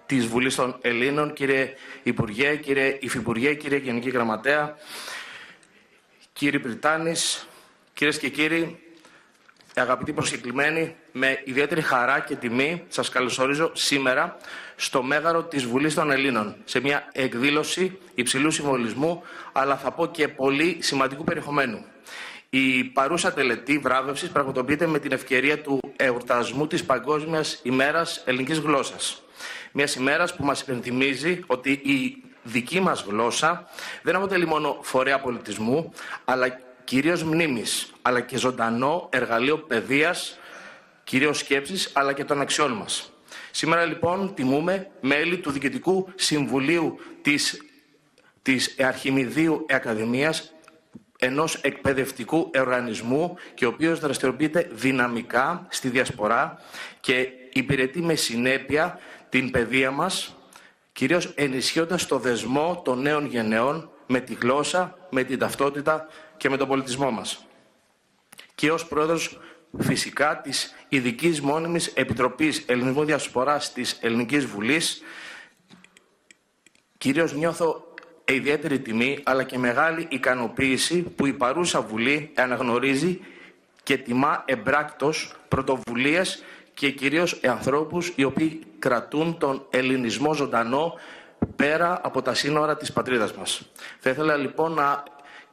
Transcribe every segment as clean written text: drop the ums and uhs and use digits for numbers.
της Βουλής των Ελλήνων, κύριε Υπουργέ, κύριε Υφυπουργέ, κύριε Γενική Γραμματέα, κύριε Πριτάνης, κυρίες και κύριοι, αγαπητοί προσκεκλημένοι, με ιδιαίτερη χαρά και τιμή σας καλωσορίζω σήμερα στο μέγαρο της Βουλής των Ελλήνων, σε μια εκδήλωση υψηλού συμβολισμού, αλλά θα πω και πολύ σημαντικού περιεχομένου. Η παρούσα τελετή βράβευσης πραγματοποιείται με την ευκαιρία του εορτασμού της Παγκόσμιας ημέρας ελληνικής γλώσσας. Μιας ημέρας που μας υπενθυμίζει ότι η δική μας γλώσσα δεν αποτελεί μόνο φορέα πολιτισμού, αλλά κυρίως μνήμης, αλλά και ζωντανό εργαλείο παιδείας, κυρίως σκέψης, αλλά και των αξιών μας. Σήμερα λοιπόν τιμούμε μέλη του Διοικητικού Συμβουλίου της Αρχιμηδίου Ακαδημίας, ενός εκπαιδευτικού οργανισμού και ο οποίος δραστηριοποιείται δυναμικά στη διασπορά και υπηρετεί με συνέπεια την παιδεία μας, κυρίως ενισχύοντας το δεσμό των νέων γενεών με τη γλώσσα, με την ταυτότητα και με τον πολιτισμό μας. Και ως πρόεδρος φυσικά της Ειδικής Μόνιμης Επιτροπής Ελληνισμού Διασποράς της Ελληνικής Βουλής, κυρίως νιώθω ιδιαίτερη τιμή αλλά και μεγάλη ικανοποίηση που η παρούσα Βουλή αναγνωρίζει και τιμά εμπράκτος πρωτοβουλίες και κυρίως ανθρώπους οι οποίοι κρατούν τον ελληνισμό ζωντανό πέρα από τα σύνορα της πατρίδας μας. Θα ήθελα λοιπόν να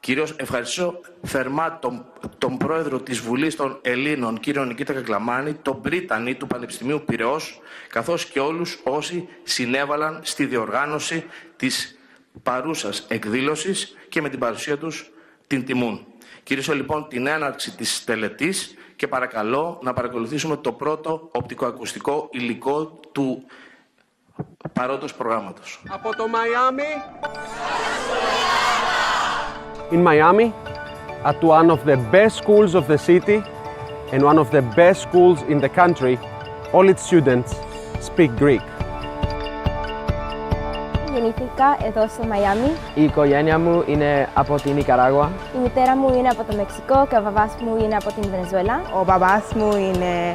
κυρίως ευχαριστήσω θερμά τον πρόεδρο της Βουλής των Ελλήνων, κύριο Νικήτα Κακλαμάνη, τον πρίτανη του Πανεπιστημίου Πειραιώς, καθώς και όλους όσοι συνέβαλαν στη διοργάνωση της παρούσας εκδήλωσης και με την παρουσία τους την τιμούν. Κυρίσω λοιπόν την έναρξη της τελετής και παρακαλώ να παρακολουθήσουμε το πρώτο οπτικοακουστικό υλικό του παρόντος προγράμματος. Από το Μαϊάμι. In Miami, at one of the best schools of the city and one of the best schools in the country, all its students speak Greek. Γεννήθηκα εδώ στο Μαϊάμι. Η οικογένεια μου είναι από την Νικαράγουα. Η μητέρα μου είναι από το Μεξικό και ο μπαμπάς μου είναι από την Βενεζουέλα. Ο μπαμπάς μου είναι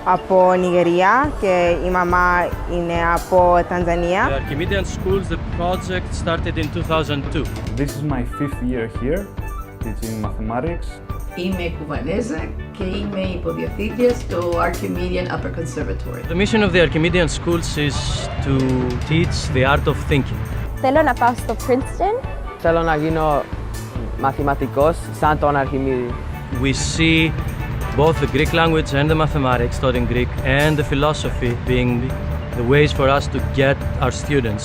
από Νιγερία και η μαμά είναι από Τανζανία. The Archimedean Schools, the project started in 2002. This is my 5th year here, teaching mathematics. Είμαι Κουβανέζα και είμαι υποδιαθήτρια στο Archimedean Upper Conservatory. The mission of the Archimedean Schools is to teach the art of thinking. Θέλω να πάω στο Princeton. Θέλω να γίνω μαθηματικός σαν τον Αρχιμίδη. We see both the Greek language and the mathematics taught in Greek and the philosophy being the ways for us to get our students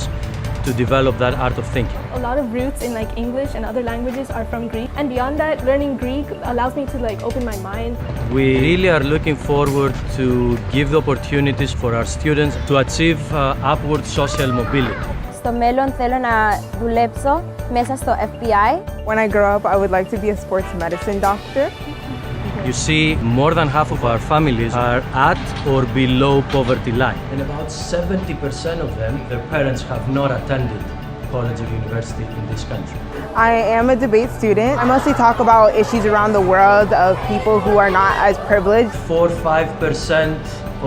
to develop that art of thinking. A lot of roots in like English and other languages are from Greek, and beyond that, learning Greek allows me to like open my mind. We really are looking forward to give the opportunities for our students to achieve upward social mobility. Στο μέλλον θέλω να δουλέψω μέσα στο FBI. When I grow up, I would like to be a sports medicine doctor. You see, more than half of our families are at or below poverty line. And about 70% of them, their parents have not attended college or university in this country. I am a debate student. I mostly talk about issues around the world of people who are not as privileged. 4-5%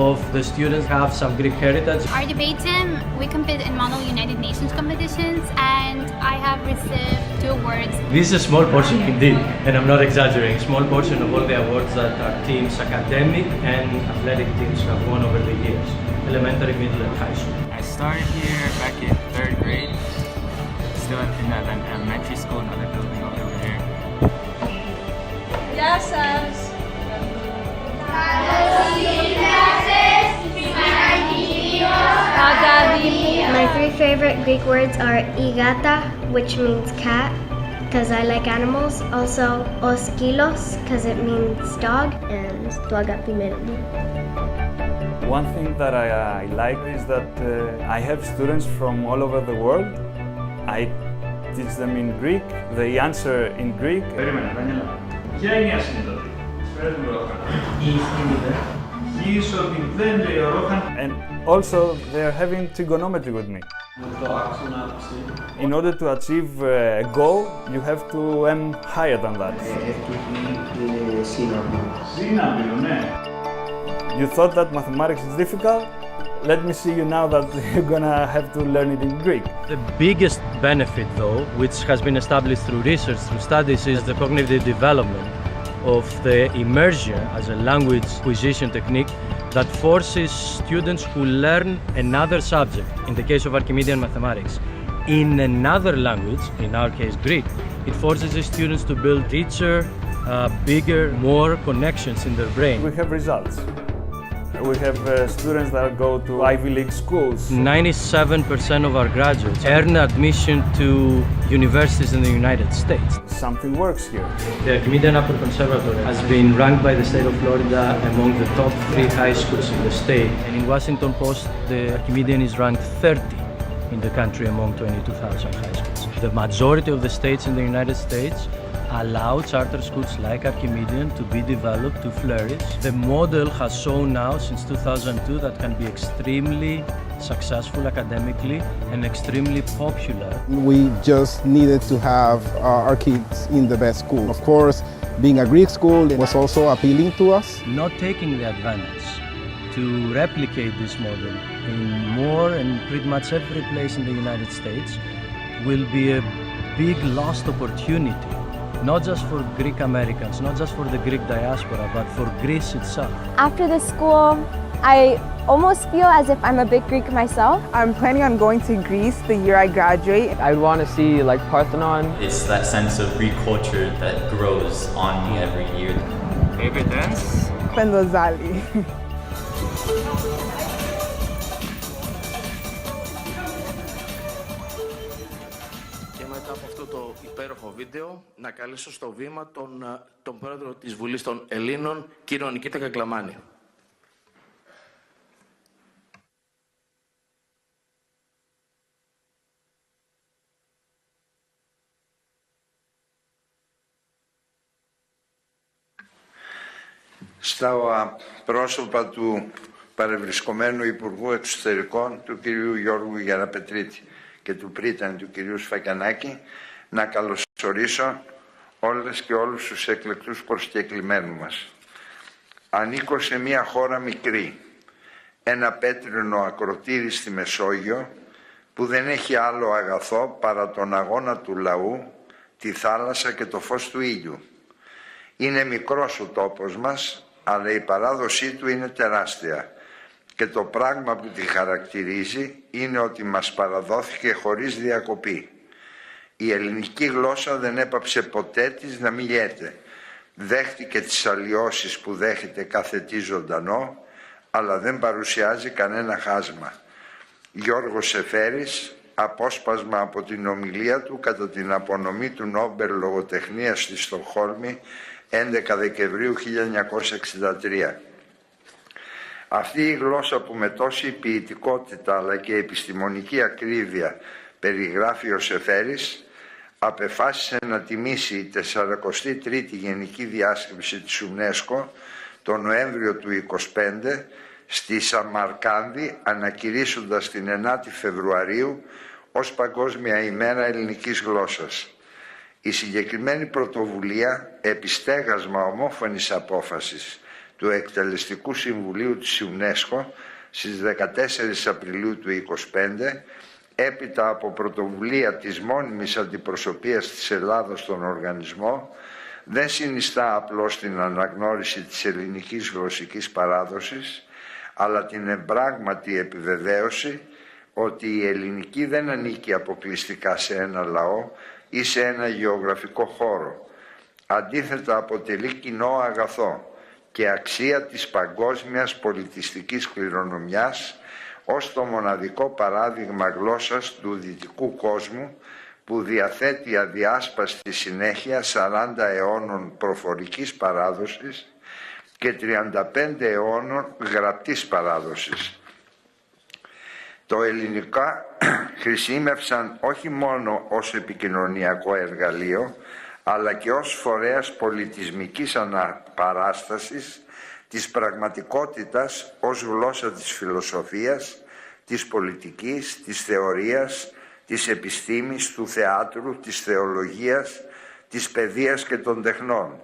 of the students have some Greek heritage. Our debate team, we compete in Model United Nations competitions, and I have received 2 awards. This is a small portion indeed, and I'm not exaggerating, small portion of all the awards that our teams, academic and athletic teams, have won over the years, elementary, middle and high school. I started here back in 3rd grade, still in that elementary school, another building over there. Γεια σας! My 3 favorite Greek words are igata, which means cat, because I like animals. Also, oskilos, because it means dog, and to agapiμένο μου. One thing that I like is that I have students from all over the world. I teach them in Greek, they answer in Greek. Περίμενε, Δανιέλα. Ποια είναι η ασυνδότη? Φέρε τον Ρόχαν. Η είναι Γης ότι δεν λέει ο Ρόχαν. And also they are having trigonometry with me. In order to achieve a goal, you have to aim higher than that. Σύναμπιλο, ναι. You thought that mathematics is difficult? let me see you now that you're gonna have to learn it in Greek. The biggest benefit, though, which has been established through research, through studies, is the cognitive development of the immersion as a language acquisition technique that forces students who learn another subject, in the case of Archimedean mathematics, in another language, in our case Greek. It forces the students to build richer, bigger, more connections in their brain. We have results. We have students that go to Ivy League schools. 97% of our graduates earn admission to universities in the United States. Something works here. The Archimedean Upper Conservatory has been ranked by the state of Florida among the top 3 high schools in the state. And in Washington Post, the Archimedean is ranked 30 in the country among 22,000 high schools. The majority of the states in the United States allow charter schools like Archimedean to be developed, to flourish. The model has shown now since 2002 that can be extremely successful academically and extremely popular. We just needed to have our kids in the best school. Of course, being a Greek school was also appealing to us. Not taking the advantage to replicate this model in more and pretty much every place in the United States will be a big lost opportunity. Not just for Greek Americans, not just for the Greek diaspora, but for Greece itself. After the school, I almost feel as if I'm a bit Greek myself. I'm planning on going to Greece the year I graduate. I want to see like Parthenon. It's that sense of Greek culture that grows on me every year. Favorite dance? Pendozali. Μετά από αυτό το υπέροχο βίντεο, να καλέσω στο βήμα τον πρόεδρο της Βουλής των Ελλήνων, κύριο Νικήτα Κακλαμάνη. Στα πρόσωπα του παρευρισκομένου Υπουργού Εξωτερικών, του κυρίου Γιώργου Γεραπετρίτη, και του πρίτανη του κυρίου Σφακιανάκη, να καλωσορίσω όλες και όλους τους εκλεκτούς προσκεκλημένους μας. Ανήκω σε μια χώρα μικρή, ένα πέτρινο ακροτήρι στη Μεσόγειο, που δεν έχει άλλο αγαθό παρά τον αγώνα του λαού, τη θάλασσα και το φως του ήλιου. Είναι μικρός ο τόπος μας, αλλά η παράδοσή του είναι τεράστια. Και το πράγμα που τη χαρακτηρίζει είναι ότι μας παραδόθηκε χωρίς διακοπή. Η ελληνική γλώσσα δεν έπαψε ποτέ της να μιλιέται. Δέχτηκε τις αλλοιώσεις που δέχεται κάθε τι ζωντανό, αλλά δεν παρουσιάζει κανένα χάσμα. Γιώργος Σεφέρης, απόσπασμα από την ομιλία του κατά την απονομή του Νόμπελ Λογοτεχνίας στη Στοκχόλμη, 11 Δεκεμβρίου 1963. Αυτή η γλώσσα που με τόση ποιητικότητα αλλά και επιστημονική ακρίβεια περιγράφει ο Σεφέρης, απεφάσισε να τιμήσει η 43η Γενική Διάσκεψη της UNESCO τον Νοέμβριο του 1925 στη Σαμαρκάνδη, ανακηρύσσοντας την 9η Φεβρουαρίου ως Παγκόσμια ημέρα ελληνικής γλώσσας. Η συγκεκριμένη πρωτοβουλία, επιστέγασμα ομόφωνης απόφασης του Εκτελεστικού Συμβουλίου της UNESCO στις 14 Απριλίου του 1925, έπειτα από πρωτοβουλία της μόνιμης αντιπροσωπείας της Ελλάδος στον οργανισμό, δεν συνιστά απλώς την αναγνώριση της ελληνικής γλωσσικής παράδοσης, αλλά την εμπράγματη επιβεβαίωση ότι η ελληνική δεν ανήκει αποκλειστικά σε ένα λαό ή σε ένα γεωγραφικό χώρο. Αντίθετα, αποτελεί κοινό αγαθό και αξία της παγκόσμιας πολιτιστικής κληρονομιάς ως το μοναδικό παράδειγμα γλώσσας του δυτικού κόσμου που διαθέτει αδιάσπαστη συνέχεια 40 αιώνων προφορικής παράδοσης και 35 αιώνων γραπτής παράδοσης. Το ελληνικά χρησιμεύσαν όχι μόνο ως επικοινωνιακό εργαλείο, αλλά και ως φορέας πολιτισμικής αναπαράστασης της πραγματικότητας ως γλώσσα της φιλοσοφίας, της πολιτικής, της θεωρίας, της επιστήμης, του θεάτρου, της θεολογίας, της παιδείας και των τεχνών.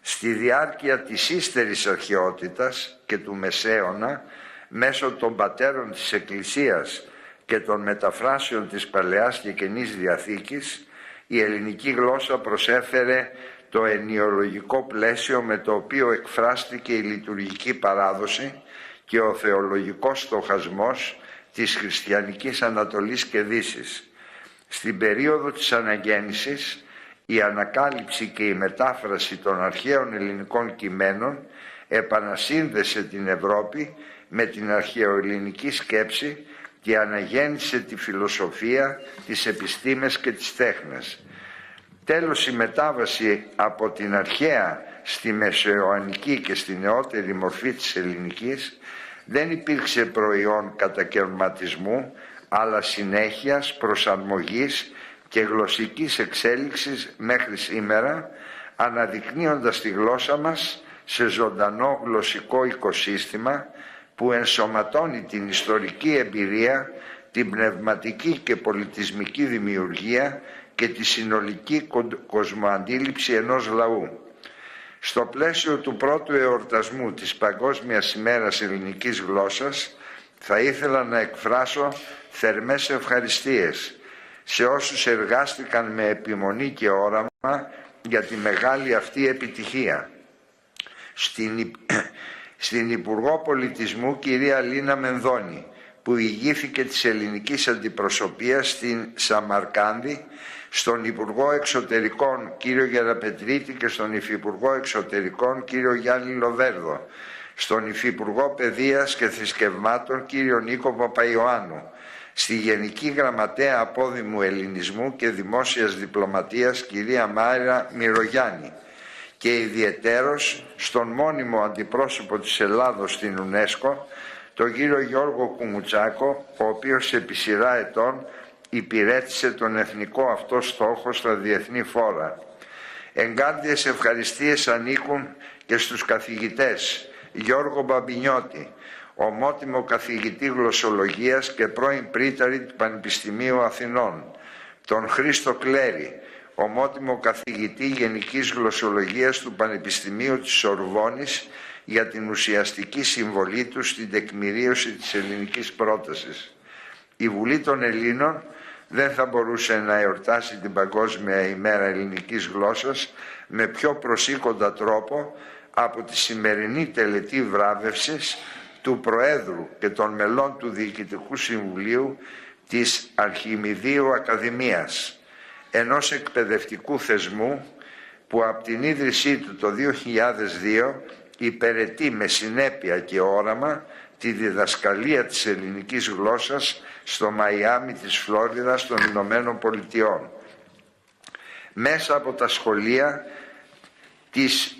Στη διάρκεια της ύστερης αρχαιότητας και του Μεσαίωνα Μέσω των πατέρων της Εκκλησίας και των μεταφράσεων της Παλαιάς και Καινής Διαθήκης, η ελληνική γλώσσα προσέφερε το ενιολογικό πλαίσιο με το οποίο εκφράστηκε η λειτουργική παράδοση και ο θεολογικός στοχασμός της χριστιανικής Ανατολής και Δύσης. Στην περίοδο της αναγέννησης, η ανακάλυψη και η μετάφραση των αρχαίων ελληνικών κειμένων επανασύνδεσε την Ευρώπη με την αρχαιοελληνική σκέψη και αναγέννησε τη φιλοσοφία, τις επιστήμες και τις τέχνες. Τέλος, η μετάβαση από την αρχαία στη μεσαιωανική και στη νεότερη μορφή της ελληνικής δεν υπήρξε προϊόν κατακαιρματισμού, αλλά συνέχειας, προσαρμογής και γλωσσικής εξέλιξης μέχρι σήμερα, αναδεικνύοντας τη γλώσσα μας σε ζωντανό γλωσσικό οικοσύστημα που ενσωματώνει την ιστορική εμπειρία, την πνευματική και πολιτισμική δημιουργία και τη συνολική κοσμοαντίληψη ενός λαού. Στο πλαίσιο του πρώτου εορτασμού της Παγκόσμιας ημέρας ελληνικής γλώσσας, θα ήθελα να εκφράσω θερμές ευχαριστίες σε όσους εργάστηκαν με επιμονή και όραμα για τη μεγάλη αυτή επιτυχία. Στην Υπουργό Πολιτισμού, κυρία Λίνα Μενδώνη, που ηγήθηκε της ελληνικής αντιπροσωπείας στην Σαμαρκάνδη, στον Υπουργό Εξωτερικών κύριο Γεραπετρίτη και στον Υφυπουργό Εξωτερικών κύριο Γιάννη Λοβέρδο, στον Υφυπουργό Παιδείας και Θρησκευμάτων κύριο Νίκο Παπαϊωάννου, στη Γενική Γραμματέα Απόδημου Ελληνισμού και Δημόσιας Διπλωματίας κυρία Μάρα Μυρογιάννη και ιδιαιτέρως στον μόνιμο αντιπρόσωπο της Ελλάδος στην UNESCO, τον κύριο Γιώργο Κουμουτσάκο, ο οποίος επί σειρά ετών υπηρέτησε τον εθνικό αυτό στόχο στα διεθνή φόρα. Εγκάρδιες ευχαριστίες ανήκουν και στους καθηγητές Γιώργο Μπαμπινιώτη, ομότιμο καθηγητή γλωσσολογίας και πρώην πρίταρη του Πανεπιστημίου Αθηνών, τον Χρήστο Κλέρη, ομότιμο καθηγητή γενικής γλωσσολογίας του Πανεπιστημίου της Σορβόνης, για την ουσιαστική συμβολή του στην τεκμηρίωση της ελληνικής πρότασης. Η Βουλή των Ελλήνων δεν θα μπορούσε να εορτάσει την Παγκόσμια ημέρα ελληνικής γλώσσας με πιο προσήκοντα τρόπο από τη σημερινή τελετή βράβευσης του Προέδρου και των μελών του Διοικητικού Συμβουλίου της Αρχιμηδίου Ακαδημίας, ενός εκπαιδευτικού θεσμού που από την ίδρυσή του το 2002 υπηρετεί με συνέπεια και όραμα τη διδασκαλία της ελληνικής γλώσσας στο Μαϊάμι της Φλόριδας των Ηνωμένων Πολιτειών. Μέσα από τα σχολεία της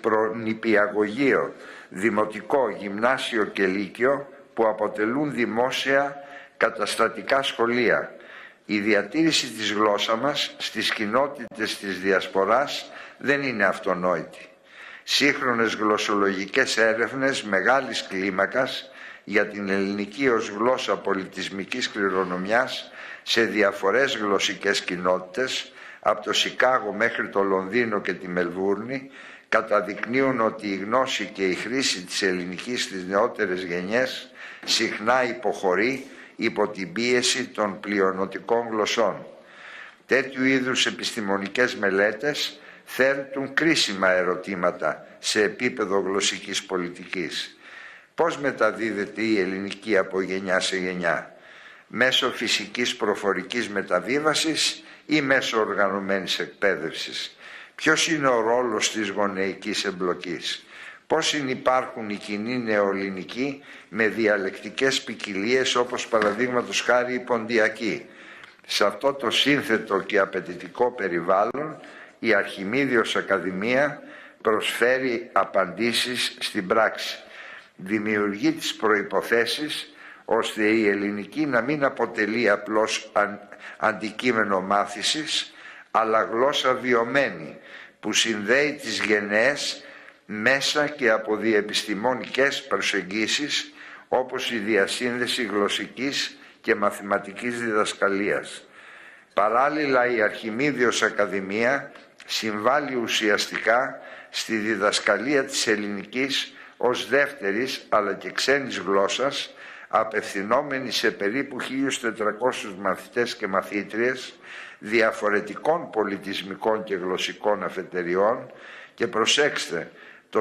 προνηπιαγωγείο, δημοτικό, γυμνάσιο και λύκειο που αποτελούν δημόσια καταστατικά σχολεία. Η διατήρηση της γλώσσας μας στις κοινότητες της Διασποράς δεν είναι αυτονόητη. Σύγχρονες γλωσσολογικές έρευνες μεγάλης κλίμακας για την ελληνική ως γλώσσα πολιτισμικής κληρονομιάς σε διαφορές γλωσσικές κοινότητες, από το Σικάγο μέχρι το Λονδίνο και τη Μελβούρνη, καταδεικνύουν ότι η γνώση και η χρήση της ελληνικής στις νεότερες γενιές συχνά υποχωρεί υπό την πίεση των πλειονοτικών γλωσσών. Τέτοιου είδους επιστημονικές μελέτες θέτουν κρίσιμα ερωτήματα σε επίπεδο γλωσσικής πολιτικής. Πώς μεταδίδεται η ελληνική από γενιά σε γενιά? Μέσω φυσικής προφορικής μεταβίβασης ή μέσω οργανωμένης εκπαίδευσης? Ποιος είναι ο ρόλος της γονεϊκής εμπλοκής? Πώς συνυπάρχουν οι κοινοί νεοελληνικοί με διαλεκτικές ποικιλίες όπως παραδείγματος χάρη η ποντιακή? Σε αυτό το σύνθετο και απαιτητικό περιβάλλον η Αρχιμίδιος Ακαδημία προσφέρει απαντήσεις στην πράξη. Δημιουργεί τις προϋποθέσεις ώστε η ελληνική να μην αποτελεί απλώς αντικείμενο μάθησης, αλλά γλώσσα βιωμένη που συνδέει τις γενναίες μέσα και από διεπιστημονικές προσεγγίσεις όπως η διασύνδεση γλωσσικής και μαθηματικής διδασκαλίας. Παράλληλα, η Αρχιμίδιος Ακαδημία συμβάλλει ουσιαστικά στη διδασκαλία της ελληνικής ως δεύτερης αλλά και ξένης γλώσσας, απευθυνόμενη σε περίπου 1.400 μαθητές και μαθήτριες διαφορετικών πολιτισμικών και γλωσσικών αφετεριών και προσέξτε, το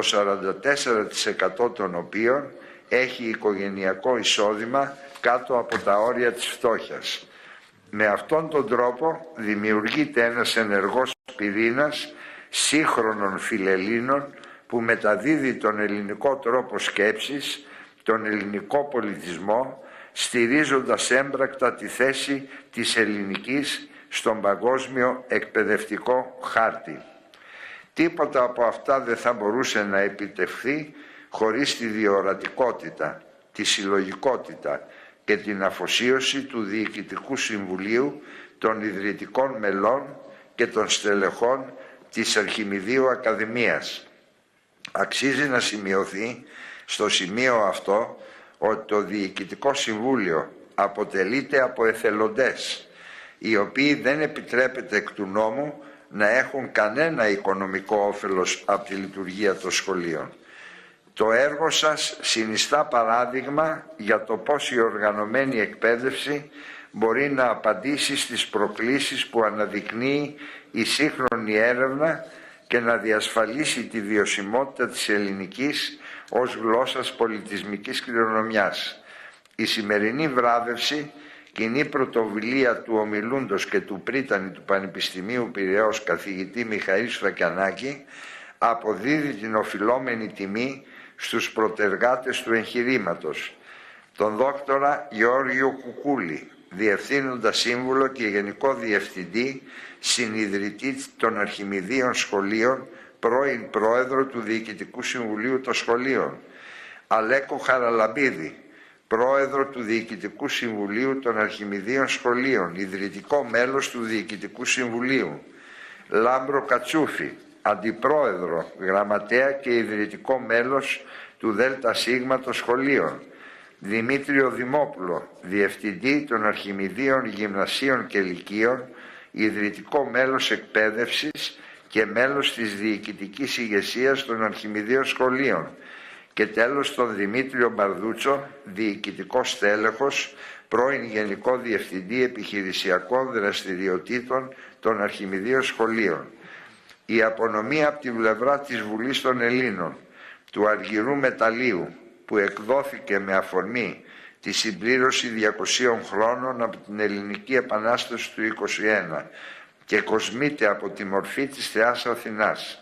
44% των οποίων έχει οικογενειακό εισόδημα κάτω από τα όρια της φτώχειας. Με αυτόν τον τρόπο δημιουργείται ένας ενεργός πυρήνας σύγχρονων φιλελλήνων που μεταδίδει τον ελληνικό τρόπο σκέψης, τον ελληνικό πολιτισμό, στηρίζοντας έμπρακτα τη θέση της ελληνικής στον παγκόσμιο εκπαιδευτικό χάρτη. Τίποτα από αυτά δεν θα μπορούσε να επιτευχθεί χωρίς τη διορατικότητα, τη συλλογικότητα και την αφοσίωση του Διοικητικού Συμβουλίου, των ιδρυτικών μελών και των στελεχών της Αρχιμηδίου Ακαδημίας. Αξίζει να σημειωθεί στο σημείο αυτό ότι το Διοικητικό Συμβούλιο αποτελείται από εθελοντές, οι οποίοι δεν επιτρέπεται εκ του νόμου να έχουν κανένα οικονομικό όφελος από τη λειτουργία των σχολείων. Το έργο σας συνιστά παράδειγμα για το πώς η οργανωμένη εκπαίδευση μπορεί να απαντήσει στις προκλήσεις που αναδεικνύει η σύγχρονη έρευνα και να διασφαλίσει τη βιωσιμότητα της ελληνικής ως γλώσσας πολιτισμικής κληρονομιάς. Η σημερινή βράβευση, κοινή πρωτοβουλία του ομιλούντος και του πρίτανη του Πανεπιστημίου Πειραιώς καθηγητή Μιχαήλ Σφακιανάκη, αποδίδει την οφειλόμενη τιμή στους προτεργάτες του εγχειρήματος, τον δόκτορα Γεώργιο Κουκούλη, Διευθύνοντα Σύμβουλο και Γενικό Διευθυντή, Συνιδρυτή των Αρχιμηδίων Σχολείων, πρώην Πρόεδρο του Διοικητικού Συμβουλίου των Σχολείων, Αλέκο Χαραλαμπίδη, Πρόεδρο του Διοικητικού Συμβουλίου των Αρχιμηδίων Σχολείων, ιδρυτικό μέλος του Διοικητικού Συμβουλίου, Λάμπρο Κατσούφη, Αντιπρόεδρο, Γραμματέα και ιδρυτικό μέλος του ΔΣ των Σχολείων, Δημήτριο Δημόπουλο, Διευθυντή των Αρχιμηδίων Γυμνασίων και Λυκείων, ιδρυτικό μέλος εκπαίδευσης και μέλος της διοικητικής ηγεσίας των Αρχιμηδίων Σχολείων, και τέλος τον Δημήτριο Μπαρδούτσο, διοικητικό στέλεχος, πρώην Γενικό Διευθυντή Επιχειρησιακών Δραστηριοτήτων των Αρχιμηδίων Σχολείων. Η απονομή από την πλευρά της Βουλής των Ελλήνων του Αργυρού Μεταλλίου, που εκδόθηκε με αφορμή τη συμπλήρωση 200 χρόνων από την Ελληνική Επανάσταση του 1921 και κοσμείται από τη μορφή της Θεάς Αθηνάς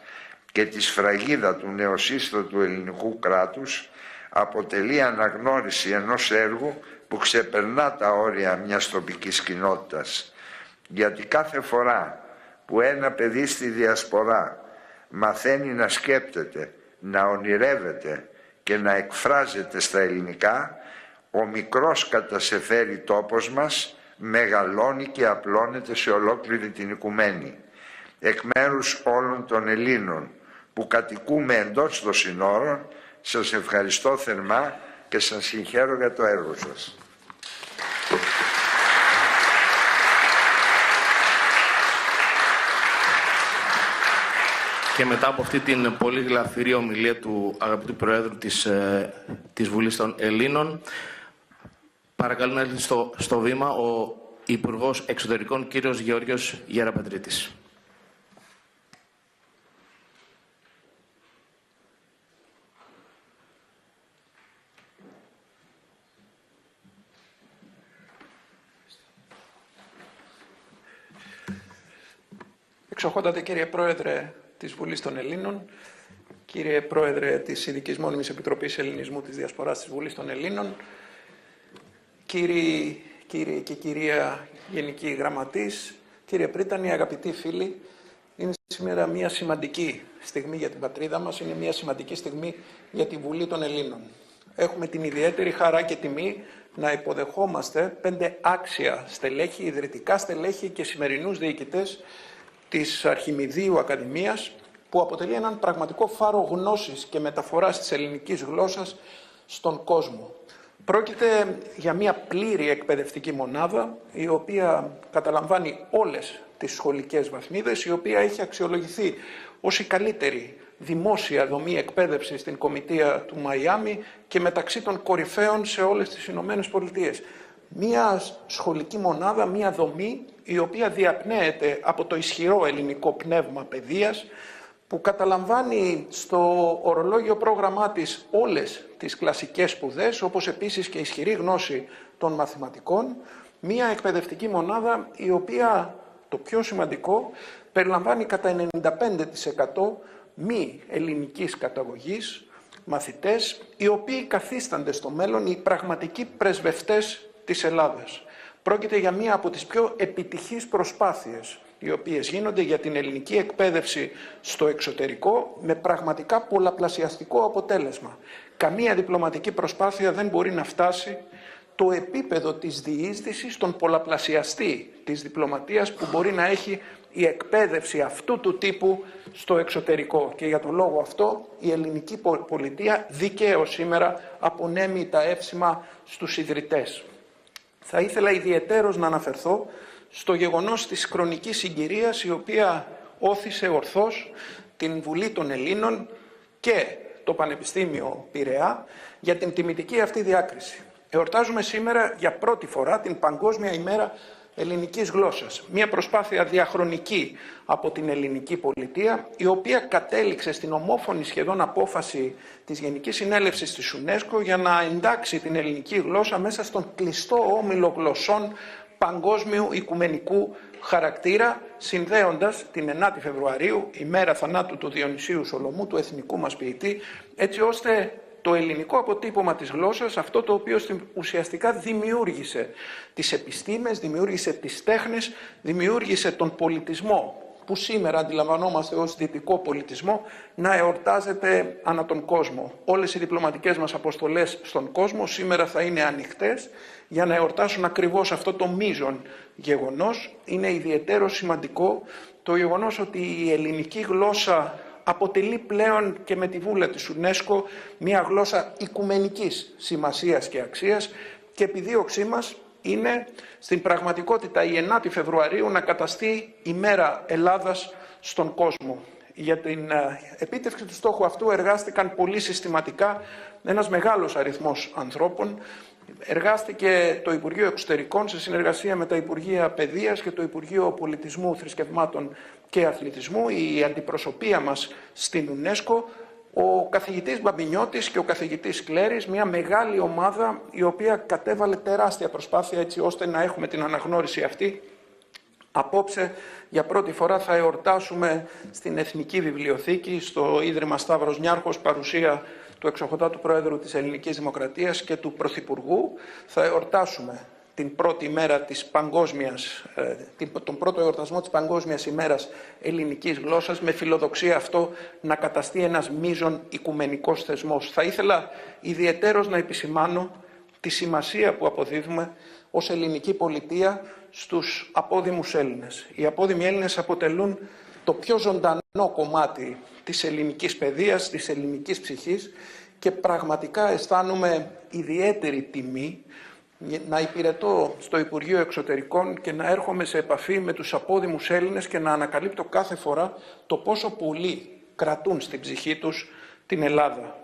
και τη σφραγίδα του νεοσύστατου ελληνικού κράτους, αποτελεί αναγνώριση ενός έργου που ξεπερνά τα όρια μιας τοπικής κοινότητας. Γιατί κάθε φορά που ένα παιδί στη διασπορά μαθαίνει να σκέπτεται, να ονειρεύεται και να εκφράζεται στα ελληνικά, ο μικρός κατά σε φέρει τόπος μας μεγαλώνει και απλώνεται σε ολόκληρη την οικουμένη. Εκ μέρους όλων των Ελλήνων που κατοικούμε εντός των συνόρων, σας ευχαριστώ θερμά και σας συγχαίρω για το έργο σας. Και μετά από αυτή την πολύ γλαφυρή ομιλία του αγαπητού Προέδρου της Βουλής των Ελλήνων, παρακαλώ να έρθει στο βήμα ο Υπουργός Εξωτερικών, κύριος Γεώργιος Γεραπετρίτης. Εξοχότατε κύριε Πρόεδρε της Βουλής των Ελλήνων, κύριε Πρόεδρε της Ειδικής Μόνιμης Επιτροπής Ελληνισμού της Διασποράς της Βουλής των Ελλήνων, κύριε και κυρία Γενική Γραμματής, κύριε Πρίτανη, αγαπητοί φίλοι, είναι σήμερα μια σημαντική στιγμή για την πατρίδα μας, είναι μια σημαντική στιγμή για τη Βουλή των Ελλήνων. Έχουμε την ιδιαίτερη χαρά και τιμή να υποδεχόμαστε 5 άξια στελέχη, ιδρυτικά στελέχη και σημερινούς διοικητές της Αρχιμηδίου Ακαδημίας, που αποτελεί έναν πραγματικό φάρο γνώσης και μεταφοράς της ελληνικής γλώσσας στον κόσμο. Πρόκειται για μια πλήρη εκπαιδευτική μονάδα, η οποία καταλαμβάνει όλες τις σχολικές βαθμίδες, η οποία έχει αξιολογηθεί ως η καλύτερη δημόσια δομή εκπαίδευσης στην Κομιτεία του Μαϊάμι και μεταξύ των κορυφαίων σε όλες τις Ηνωμένες Πολιτείες. Μία σχολική μονάδα, μία δομή η οποία διαπνέεται από το ισχυρό ελληνικό πνεύμα παιδείας, που καταλαμβάνει στο ορολόγιο πρόγραμμά της όλες τις κλασικές σπουδές, όπως επίσης και ισχυρή γνώση των μαθηματικών, μία εκπαιδευτική μονάδα η οποία, το πιο σημαντικό, περιλαμβάνει κατά 95% μη ελληνικής καταγωγής μαθητές, οι οποίοι καθίστανται στο μέλλον οι πραγματικοί πρεσβευτές της Ελλάδας. Πρόκειται για μία από τις πιο επιτυχείς προσπάθειες οι οποίες γίνονται για την ελληνική εκπαίδευση στο εξωτερικό με πραγματικά πολλαπλασιαστικό αποτέλεσμα. Καμία διπλωματική προσπάθεια δεν μπορεί να φτάσει το επίπεδο της διείσδυσης στον πολλαπλασιαστή της διπλωματίας που μπορεί να έχει η εκπαίδευση αυτού του τύπου στο εξωτερικό. Και για τον λόγο αυτό η ελληνική πολιτεία δικαίως σήμερα απονέμει τα εύσημα στους ιδρυτές. Θα ήθελα ιδιαιτέρως να αναφερθώ στο γεγονός της χρονικής συγκυρίας η οποία όθησε ορθώς την Βουλή των Ελλήνων και το Πανεπιστήμιο Πειραιά για την τιμητική αυτή διάκριση. Εορτάζουμε σήμερα για πρώτη φορά την Παγκόσμια ημέρα ελληνικής γλώσσας. Μια προσπάθεια διαχρονική από την ελληνική πολιτεία, η οποία κατέληξε στην ομόφωνη σχεδόν απόφαση της Γενικής Συνέλευσης της UNESCO για να εντάξει την ελληνική γλώσσα μέσα στον κλειστό όμιλο γλωσσών παγκόσμιου οικουμενικού χαρακτήρα, συνδέοντας την 9η Φεβρουαρίου, ημέρα θανάτου του Διονυσίου Σολομού, του εθνικού μας ποιητή, έτσι ώστε το ελληνικό αποτύπωμα της γλώσσας, αυτό το οποίο ουσιαστικά δημιούργησε τις επιστήμες, δημιούργησε τις τέχνες, δημιούργησε τον πολιτισμό, που σήμερα αντιλαμβανόμαστε ως δυτικό πολιτισμό, να εορτάζεται ανά τον κόσμο. Όλες οι διπλωματικές μας αποστολές στον κόσμο σήμερα θα είναι ανοιχτές για να εορτάσουν ακριβώς αυτό το μείζον γεγονός. Είναι ιδιαιτέρως σημαντικό το γεγονός ότι η ελληνική γλώσσα αποτελεί πλέον και με τη βούλα της UNESCO μια γλώσσα οικουμενικής σημασίας και αξίας και επιδίωξή μας είναι στην πραγματικότητα η 9η Φεβρουαρίου να καταστεί η μέρα Ελλάδας στον κόσμο. Για την επίτευξη του στόχου αυτού εργάστηκαν πολύ συστηματικά ένας μεγάλος αριθμός ανθρώπων. Εργάστηκε το Υπουργείο Εξωτερικών σε συνεργασία με τα Υπουργεία Παιδείας και το Υπουργείο Πολιτισμού, Θρησκευμάτων και Αθλητισμού, η αντιπροσωπεία μας στην UNESCO, ο καθηγητής Μπαμπινιώτης και ο καθηγητής Κλέρης, μια μεγάλη ομάδα η οποία κατέβαλε τεράστια προσπάθεια έτσι ώστε να έχουμε την αναγνώριση αυτή. Απόψε για πρώτη φορά θα εορτάσουμε στην Εθνική Βιβλιοθήκη, στο Ίδρυμα Σταύρος Νιάρχος, παρουσία του εξοχοτάτου Πρόεδρου της Ελληνικής Δημοκρατίας και του Πρωθυπουργού. Θα εορτάσουμε την πρώτη μέρα της τον πρώτο εορτασμό της Παγκόσμιας ημέρας ελληνικής γλώσσας, με φιλοδοξία αυτό να καταστεί ένας μείζον οικουμενικός θεσμός. Θα ήθελα ιδιαιτέρως να επισημάνω τη σημασία που αποδίδουμε ως ελληνική πολιτεία στους απόδημους Έλληνες. Οι απόδημοι Έλληνες αποτελούν το πιο ζωντανό κομμάτι της ελληνικής παιδείας, της ελληνικής ψυχής και πραγματικά αισθάνομαι ιδιαίτερη τιμή να υπηρετώ στο Υπουργείο Εξωτερικών και να έρχομαι σε επαφή με τους απόδημους Έλληνες και να ανακαλύπτω κάθε φορά το πόσο πολλοί κρατούν στην ψυχή τους την Ελλάδα.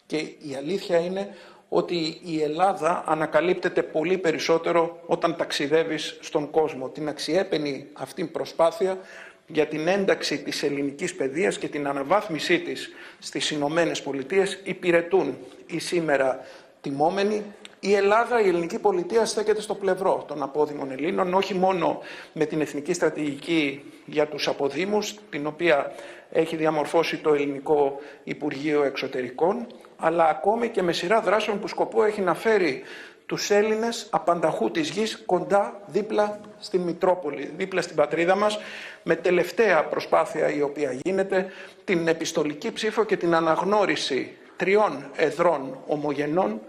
Και η αλήθεια είναι ότι η Ελλάδα ανακαλύπτεται πολύ περισσότερο όταν ταξιδεύεις στον κόσμο. Την αξιέπαινη αυτή προσπάθεια για την ένταξη της ελληνικής παιδείας και την αναβάθμισή της στις Ηνωμένες Πολιτείες υπηρετούν οι σήμερα τιμόμενοι. Η Ελλάδα, η ελληνική πολιτεία στέκεται στο πλευρό των απόδημων Ελλήνων, όχι μόνο με την εθνική στρατηγική για τους αποδήμους, την οποία έχει διαμορφώσει το Ελληνικό Υπουργείο Εξωτερικών, αλλά ακόμη και με σειρά δράσεων που σκοπό έχει να φέρει τους Έλληνες απανταχού της γης κοντά, δίπλα στην Μητρόπολη, δίπλα στην πατρίδα μας, με τελευταία προσπάθεια η οποία γίνεται, την επιστολική ψήφο και την αναγνώριση 3 εδρών ομογενών,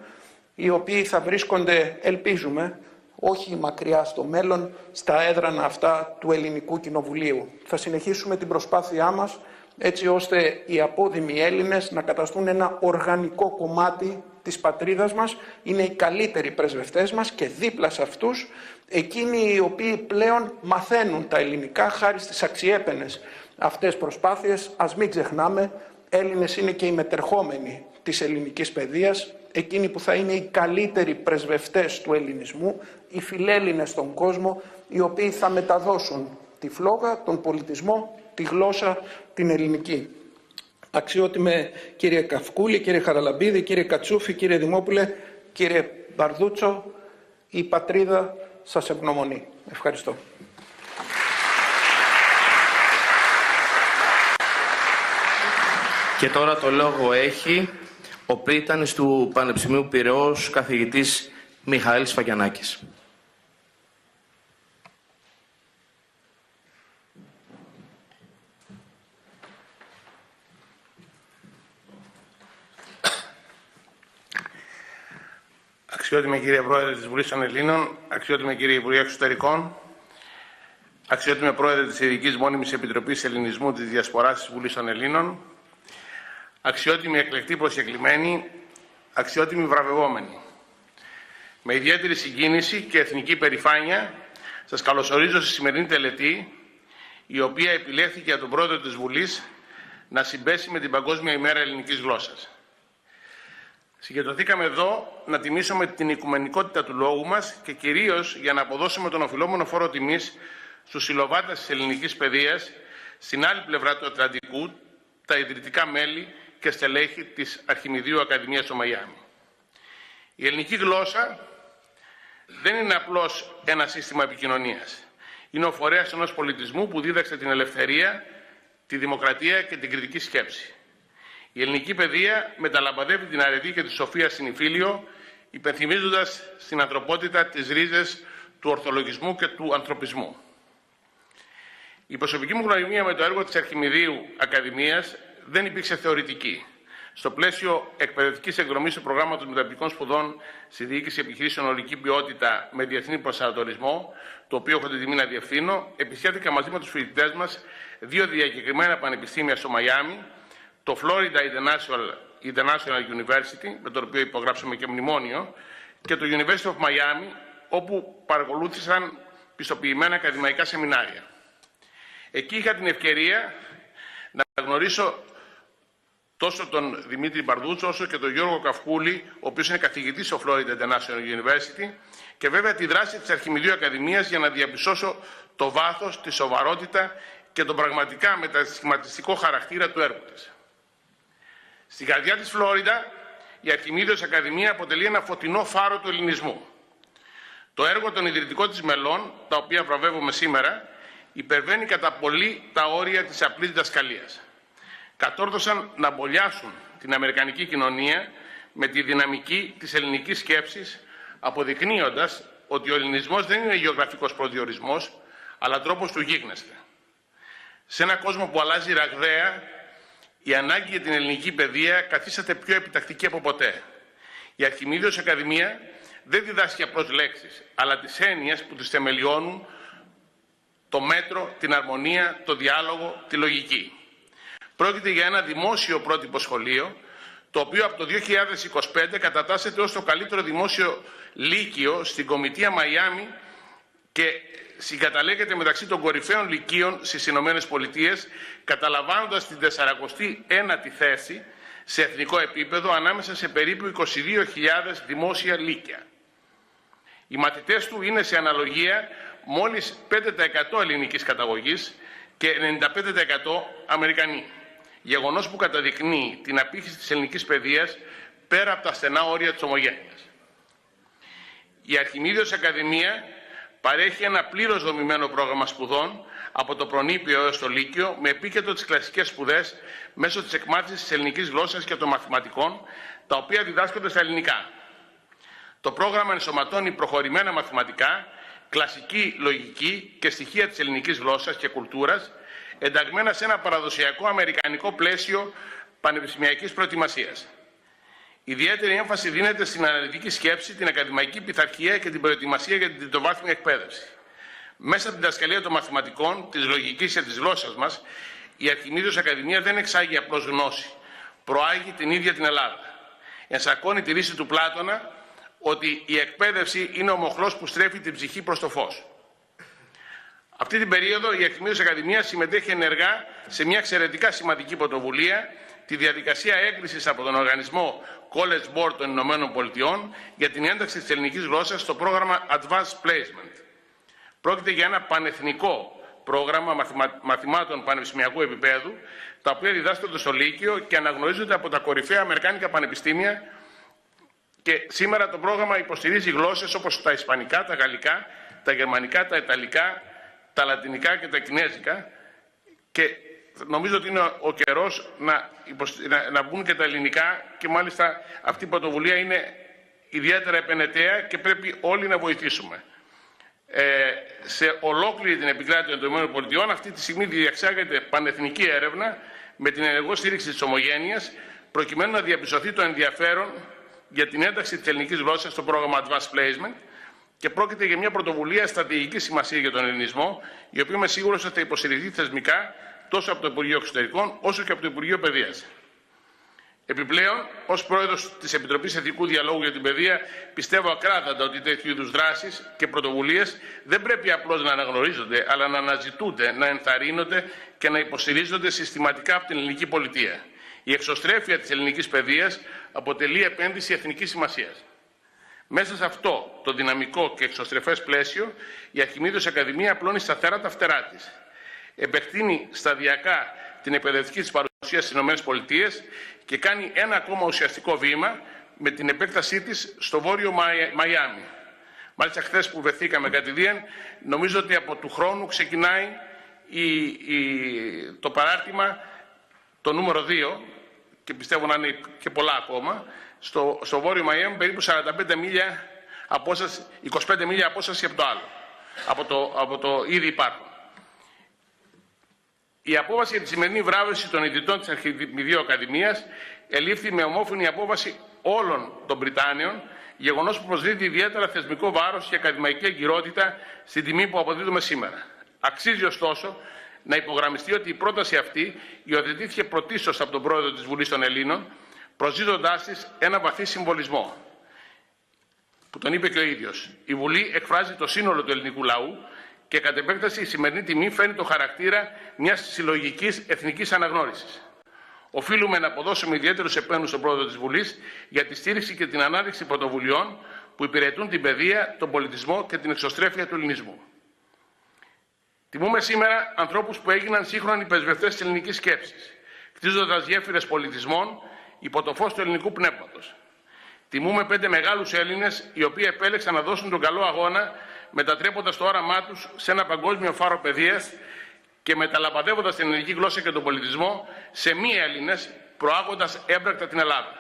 οι οποίοι θα βρίσκονται, ελπίζουμε, όχι μακριά στο μέλλον, στα έδρανα αυτά του Ελληνικού Κοινοβουλίου. Θα συνεχίσουμε την προσπάθειά μας έτσι ώστε οι απόδημοι Έλληνες να καταστούν ένα οργανικό κομμάτι της πατρίδας μας, είναι οι καλύτεροι πρεσβευτές μας και δίπλα σε αυτούς εκείνοι οι οποίοι πλέον μαθαίνουν τα ελληνικά χάρη στις αξιέπαινες αυτές προσπάθειες. Ας μην ξεχνάμε, Έλληνες είναι και οι μετερχόμενοι της ελληνικής παιδείας, εκείνοι που θα είναι οι καλύτεροι πρεσβευτές του ελληνισμού, οι φιλέλληνες στον κόσμο, οι οποίοι θα μεταδώσουν τη φλόγα, τον πολιτισμό, τη γλώσσα, την ελληνική. Αξιότιμε κύριε Καυκούλη, κύριε Χαραλαμπίδη, κύριε Κατσούφη, κύριε Δημόπουλε, κύριε Μπαρδούτσο, η πατρίδα σας ευγνωμονεί. Ευχαριστώ. Και τώρα το λόγο έχει ο πρίτανης του Πανεπιστημίου Πειραιώς, καθηγητής Μιχαήλ Σφακιανάκης. Αξιότιμη κύριε Πρόεδρε της Βουλής των Ελλήνων, αξιότιμη κύριε Υπουργέ Εξωτερικών, αξιότιμη Πρόεδρε της Ειδικής Μόνιμης Επιτροπής Ελληνισμού της Διασποράς της Βουλής των Ελλήνων, αξιότιμοι εκλεκτοί προσκεκλημένοι, αξιότιμοι βραβευόμενοι. Με ιδιαίτερη συγκίνηση και εθνική περηφάνεια σας καλωσορίζω στη σημερινή τελετή, η οποία επιλέχθηκε από τον Πρόεδρο της Βουλής να συμπέσει με την Παγκόσμια ημέρα ελληνικής γλώσσας. Συγκεντρωθήκαμε εδώ να τιμήσουμε την οικουμενικότητα του λόγου μας και κυρίως για να αποδώσουμε τον οφειλόμενο φόρο τιμής στους συλλοβάτες της ελληνικής παιδείας, στην άλλη πλευρά του Ατλαντικού, τα ιδρυτικά μέλη και στελέχη της Αρχιμηδίου Ακαδημίας στο Μαϊάμι. Η ελληνική γλώσσα δεν είναι απλώς ένα σύστημα επικοινωνίας. Είναι ο φορέας ενός πολιτισμού που δίδαξε την ελευθερία, τη δημοκρατία και την κριτική σκέψη. Η ελληνική παιδεία μεταλαμπαδεύει την αρετή και τη σοφία στην Ιφίλιο, υπενθυμίζοντας στην ανθρωπότητα τις ρίζες του ορθολογισμού και του ανθρωπισμού. Η προσωπική μου γνωριμία με το έργο της Αρχιμηδίου Ακαδημίας δεν υπήρξε θεωρητική. Στο πλαίσιο εκπαιδευτικής εκδρομής του προγράμματος μεταπτυχιακών σπουδών στη διοίκηση επιχειρήσεων ολική ποιότητα με διεθνή προσανατολισμό, το οποίο έχω την τιμή να διευθύνω, επισκέφθηκα μαζί με τους φοιτητές μας δύο διακεκριμένα πανεπιστήμια στο Μαϊάμι, το Florida International University, με το οποίο υπογράψαμε και μνημόνιο, και το University of Miami, όπου παρακολούθησαν πιστοποιημένα ακαδημαϊκά σεμινάρια. Εκεί είχα την ευκαιρία να γνωρίσω τόσο τον Δημήτρη Μπαρδούτσο όσο και τον Γιώργο Καυκούλη, ο οποίος είναι καθηγητής στο Florida International University, και βέβαια τη δράση της Αρχιμηδίου Ακαδημίας για να διαπιστώσω το βάθος, τη σοβαρότητα και τον πραγματικά μετασχηματιστικό χαρακτήρα του έργου της. Στην καρδιά της Φλόριντα, η Αρχιμίδιος Ακαδημία αποτελεί ένα φωτεινό φάρο του ελληνισμού. Το έργο των ιδρυτικών της μελών, τα οποία βραβεύουμε σήμερα, υπερβαίνει κατά πολύ τα όρια της απλής διδασκαλίας. Κατόρθωσαν να μπολιάσουν την αμερικανική κοινωνία με τη δυναμική της ελληνικής σκέψης, αποδεικνύοντας ότι ο ελληνισμός δεν είναι γεωγραφικός προδιορισμός, αλλά τρόπος του γίγνεσθε. Σε ένα κόσμο που αλλάζει ραγδαία, η ανάγκη για την ελληνική παιδεία καθίσταται πιο επιτακτική από ποτέ. Η Αρχιμίδιος Ακαδημία δεν διδάσκει απλώς λέξεις, αλλά τις έννοιες που τις θεμελιώνουν, το μέτρο, την αρμονία, το διάλογο, τη λογική. Πρόκειται για ένα δημόσιο πρότυπο σχολείο, το οποίο από το 2025 κατατάσσεται ως το καλύτερο δημόσιο λύκειο στην Κομιτεία Μαϊάμι και συγκαταλέγεται μεταξύ των κορυφαίων λυκείων στις Ηνωμένες Πολιτείες, καταλαμβάνοντας την 49η θέση σε εθνικό επίπεδο ανάμεσα σε περίπου 22.000 δημόσια λύκεια. Οι μαθητές του είναι σε αναλογία μόλις 5% ελληνικής καταγωγής και 95% Αμερικανοί. Γεγονός που καταδεικνύει την απήχηση της ελληνικής παιδείας πέρα από τα στενά όρια της ομογένειας. Η Αρχιμίδιος Ακαδημία παρέχει ένα πλήρως δομημένο πρόγραμμα σπουδών από το προνήπιο έως το λύκειο, με επίκεντρο τις κλασικές σπουδές μέσω της εκμάθησης της ελληνικής γλώσσας και των μαθηματικών, τα οποία διδάσκονται στα ελληνικά. Το πρόγραμμα ενσωματώνει προχωρημένα μαθηματικά, κλασική λογική και στοιχεία της ελληνικής γλώσσας και κουλτούρας, ενταγμένα σε ένα παραδοσιακό αμερικανικό πλαίσιο πανεπιστημιακής προετοιμασίας. Ιδιαίτερη έμφαση δίνεται στην αναλυτική σκέψη, την ακαδημαϊκή πειθαρχία και την προετοιμασία για την τριτοβάθμια εκπαίδευση. Μέσα από την διδασκαλία των μαθηματικών, της λογικής και της γλώσσας μας, η Αρχιμίδιος Ακαδημία δεν εξάγει απλώς γνώση, προάγει την ίδια την Ελλάδα. Ενσαρκώνει τη ρίση του Πλάτωνα ότι η εκπαίδευση είναι ο μοχλός που στρέφει την ψυχή προς το φως. Αυτή την περίοδο η Αρχιμίδιος Ακαδημία συμμετέχει ενεργά σε μια εξαιρετικά σημαντική πρωτοβουλία, τη διαδικασία έγκρισης από τον οργανισμό College Board των Ηνωμένων Πολιτειών για την ένταξη της ελληνικής γλώσσας στο πρόγραμμα Advanced Placement. Πρόκειται για ένα πανεθνικό πρόγραμμα μαθημάτων πανεπιστημιακού επίπεδου, τα οποία διδάσκονται στο Λύκειο και αναγνωρίζονται από τα κορυφαία αμερικάνικα πανεπιστήμια. Και σήμερα το πρόγραμμα υποστηρίζει γλώσσες όπως τα ισπανικά, τα γαλλικά, τα γερμανικά, τα ιταλικά, τα λατινικά και τα κινέζικα. Και νομίζω ότι είναι ο καιρός να μπουν και τα ελληνικά, και μάλιστα αυτή η πρωτοβουλία είναι ιδιαίτερα επενεταία και πρέπει όλοι να βοηθήσουμε. Σε ολόκληρη την επικράτεια των ΗΠΑ αυτή τη στιγμή διεξάγεται πανεθνική έρευνα με την ενεργό στήριξη της Ομογένειας, προκειμένου να διαπιστωθεί το ενδιαφέρον για την ένταξη της ελληνικής γλώσσας στο πρόγραμμα Advanced Placement, και πρόκειται για μια πρωτοβουλία στρατηγικής σημασίας για τον ελληνισμό, η οποία είμαι σίγουρος ότι θα υποστηριχθεί θεσμικά τόσο από το Υπουργείο Εξωτερικών όσο και από το Υπουργείο Παιδείας. Επιπλέον, ως πρόεδρος της Επιτροπής Εθνικού Διαλόγου για την Παιδεία, πιστεύω ακράδαντα ότι τέτοιου είδους δράσεις και πρωτοβουλίες δεν πρέπει απλώς να αναγνωρίζονται, αλλά να αναζητούνται, να ενθαρρύνονται και να υποστηρίζονται συστηματικά από την ελληνική πολιτεία. Η εξωστρέφεια της ελληνικής παιδείας αποτελεί επένδυση εθνικής σημασίας. Μέσα σε αυτό το δυναμικό και εξωστρεφές πλαίσιο, η Αρχιμίδιος Ακαδημία απλώνει σταθερά τα φτερά της. Επεκτείνει σταδιακά την εκπαιδευτική της παρουσία στις ΗΠΑ και κάνει ένα ακόμα ουσιαστικό βήμα με την επέκτασή της στο βόρειο Μαϊάμι. Μάλιστα, χθες που βρεθήκαμε κατηδίαν, νομίζω ότι από του χρόνου ξεκινάει το παράρτημα, το νούμερο 2, και πιστεύω να είναι και πολλά ακόμα, στο βόρειο Μαϊάμι, περίπου 45 μίλια απόσταση, 25 μίλια απόσταση από το άλλο, από το ήδη υπάρχον. Η απόφαση για τη σημερινή βράβευση των ιδρυτών της Αρχιμιδίου Ακαδημίας ελήφθη με ομόφωνη απόφαση όλων των Βρυτάνεων, γεγονός που προσδίδει ιδιαίτερα θεσμικό βάρος και ακαδημαϊκή εγκυρότητα στην τιμή που αποδίδουμε σήμερα. Αξίζει ωστόσο να υπογραμμιστεί ότι η πρόταση αυτή υιοθετήθηκε πρωτίστως από τον πρόεδρο της Βουλής των Ελλήνων, προσδίδοντάς της ένα βαθύ συμβολισμό, που τον είπε και ο ίδιος. Η Βουλή εκφράζει το σύνολο του ελληνικού λαού και κατ' επέκταση η σημερινή τιμή φέρνει το χαρακτήρα μιας συλλογικής εθνικής αναγνώρισης. Οφείλουμε να αποδώσουμε ιδιαίτερους επένους στον πρόεδρο της Βουλής για τη στήριξη και την ανάδειξη πρωτοβουλειών που υπηρετούν την παιδεία, τον πολιτισμό και την εξωστρέφεια του ελληνισμού. Τιμούμε σήμερα ανθρώπους που έγιναν σύγχρονοι πρεσβευτές της ελληνικής σκέψης, κτίζοντας γέφυρες πολιτισμών υπό το φως του ελληνικού πνεύματος. Τιμούμε 5 μεγάλους Έλληνες, οι οποίοι επέλεξαν να δώσουν τον καλό αγώνα, μετατρέποντας το όραμά τους σε ένα παγκόσμιο φάρο παιδείας και μεταλαμπαδεύοντας την ελληνική γλώσσα και τον πολιτισμό σε μη Έλληνες, προάγοντας έμπρακτα την Ελλάδα.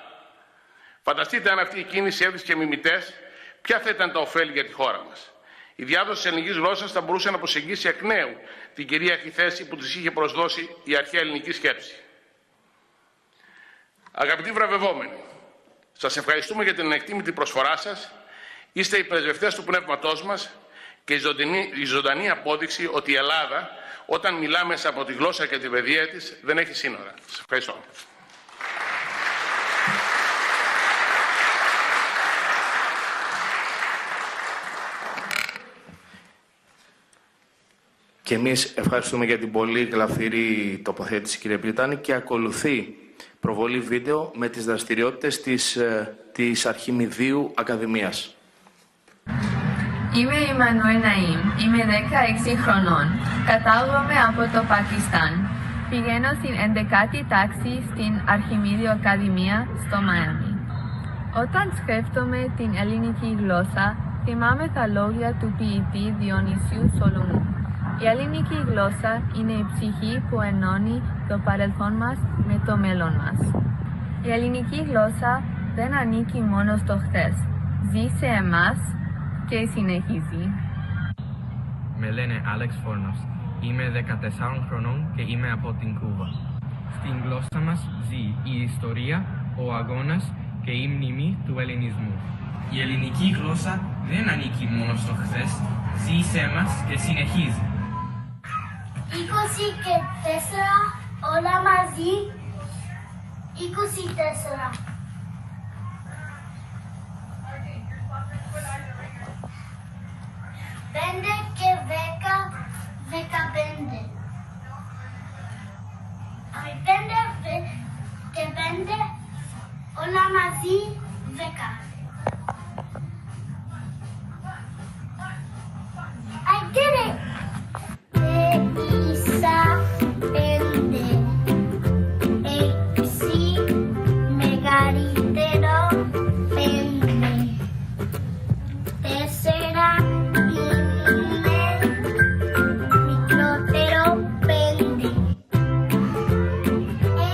Φανταστείτε αν αυτή η κίνηση έβρισκε μιμητές, ποια θα ήταν τα ωφέλη για τη χώρα μας. Η διάδοση της ελληνικής γλώσσας θα μπορούσε να προσεγγίσει εκ νέου την κυρίαρχη θέση που της είχε προσδώσει η αρχαία ελληνική σκέψη. Αγαπητοί βραβευόμενοι, σας ευχαριστούμε για την ανεκτήμητη προσφορά σας. Είστε οι πρεσβευτές του πνεύματός μας και η ζωντανή απόδειξη ότι η Ελλάδα, όταν μιλά μέσα από τη γλώσσα και την παιδεία της, δεν έχει σύνορα. Σας ευχαριστώ. Και εμείς ευχαριστούμε για την πολύ γλαφυρή τοποθέτηση, κύριε Πριτάνη, και ακολουθεί προβολή βίντεο με τις δραστηριότητες της Αρχιμιδίου Ακαδημίας. Είμαι η Μανουέ Ναΐμ, είμαι 16 χρονών. Κατάγομαι από το Πακιστάν. Πηγαίνω στην 11η τάξη στην Αρχιμίδιο Ακαδημία στο Μαϊάμι. Όταν σκέφτομαι την ελληνική γλώσσα, θυμάμαι τα λόγια του ποιητή Διονυσίου Σολουμού. Η ελληνική γλώσσα είναι η ψυχή που ενώνει το παρελθόν μας με το μέλλον μας. Η ελληνική γλώσσα δεν ανήκει μόνο στο χθες. Ζει σε εμάς και συνεχίζει. Με λένε Άλεξ Φόρνος. Είμαι 14 χρονών και είμαι από την Κούβα. Στην γλώσσα μας ζει η ιστορία, ο αγώνας και η μνήμη του ελληνισμού. Η ελληνική γλώσσα δεν ανήκει μόνο στο χθες. Ζει σε εμάς και συνεχίζει. 24 όλα μαζί, 24. Πέντε και 10, 15. 5 και μαζί 10. I did it! Isa 5, 6 μεγαλύτερο 5. 4 είναι μικρότερο 5.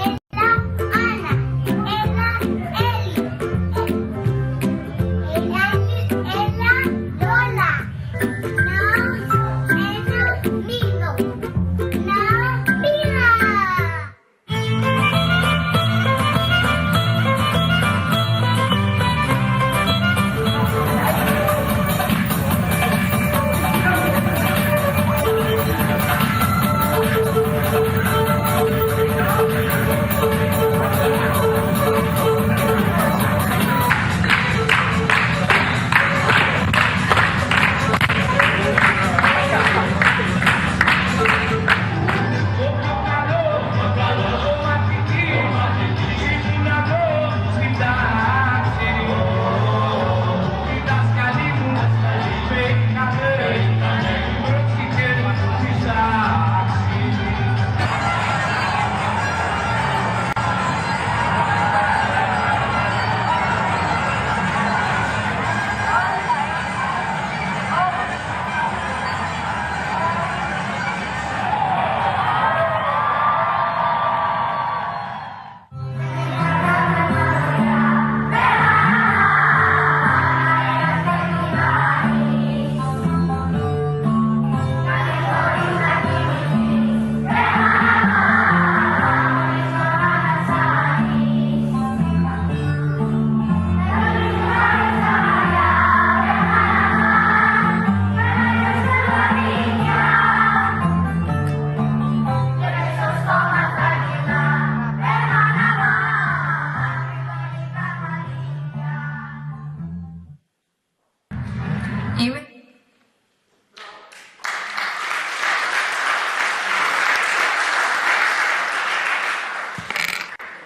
Έλα Άννα, έλα Έλλη, έλα Λόλα.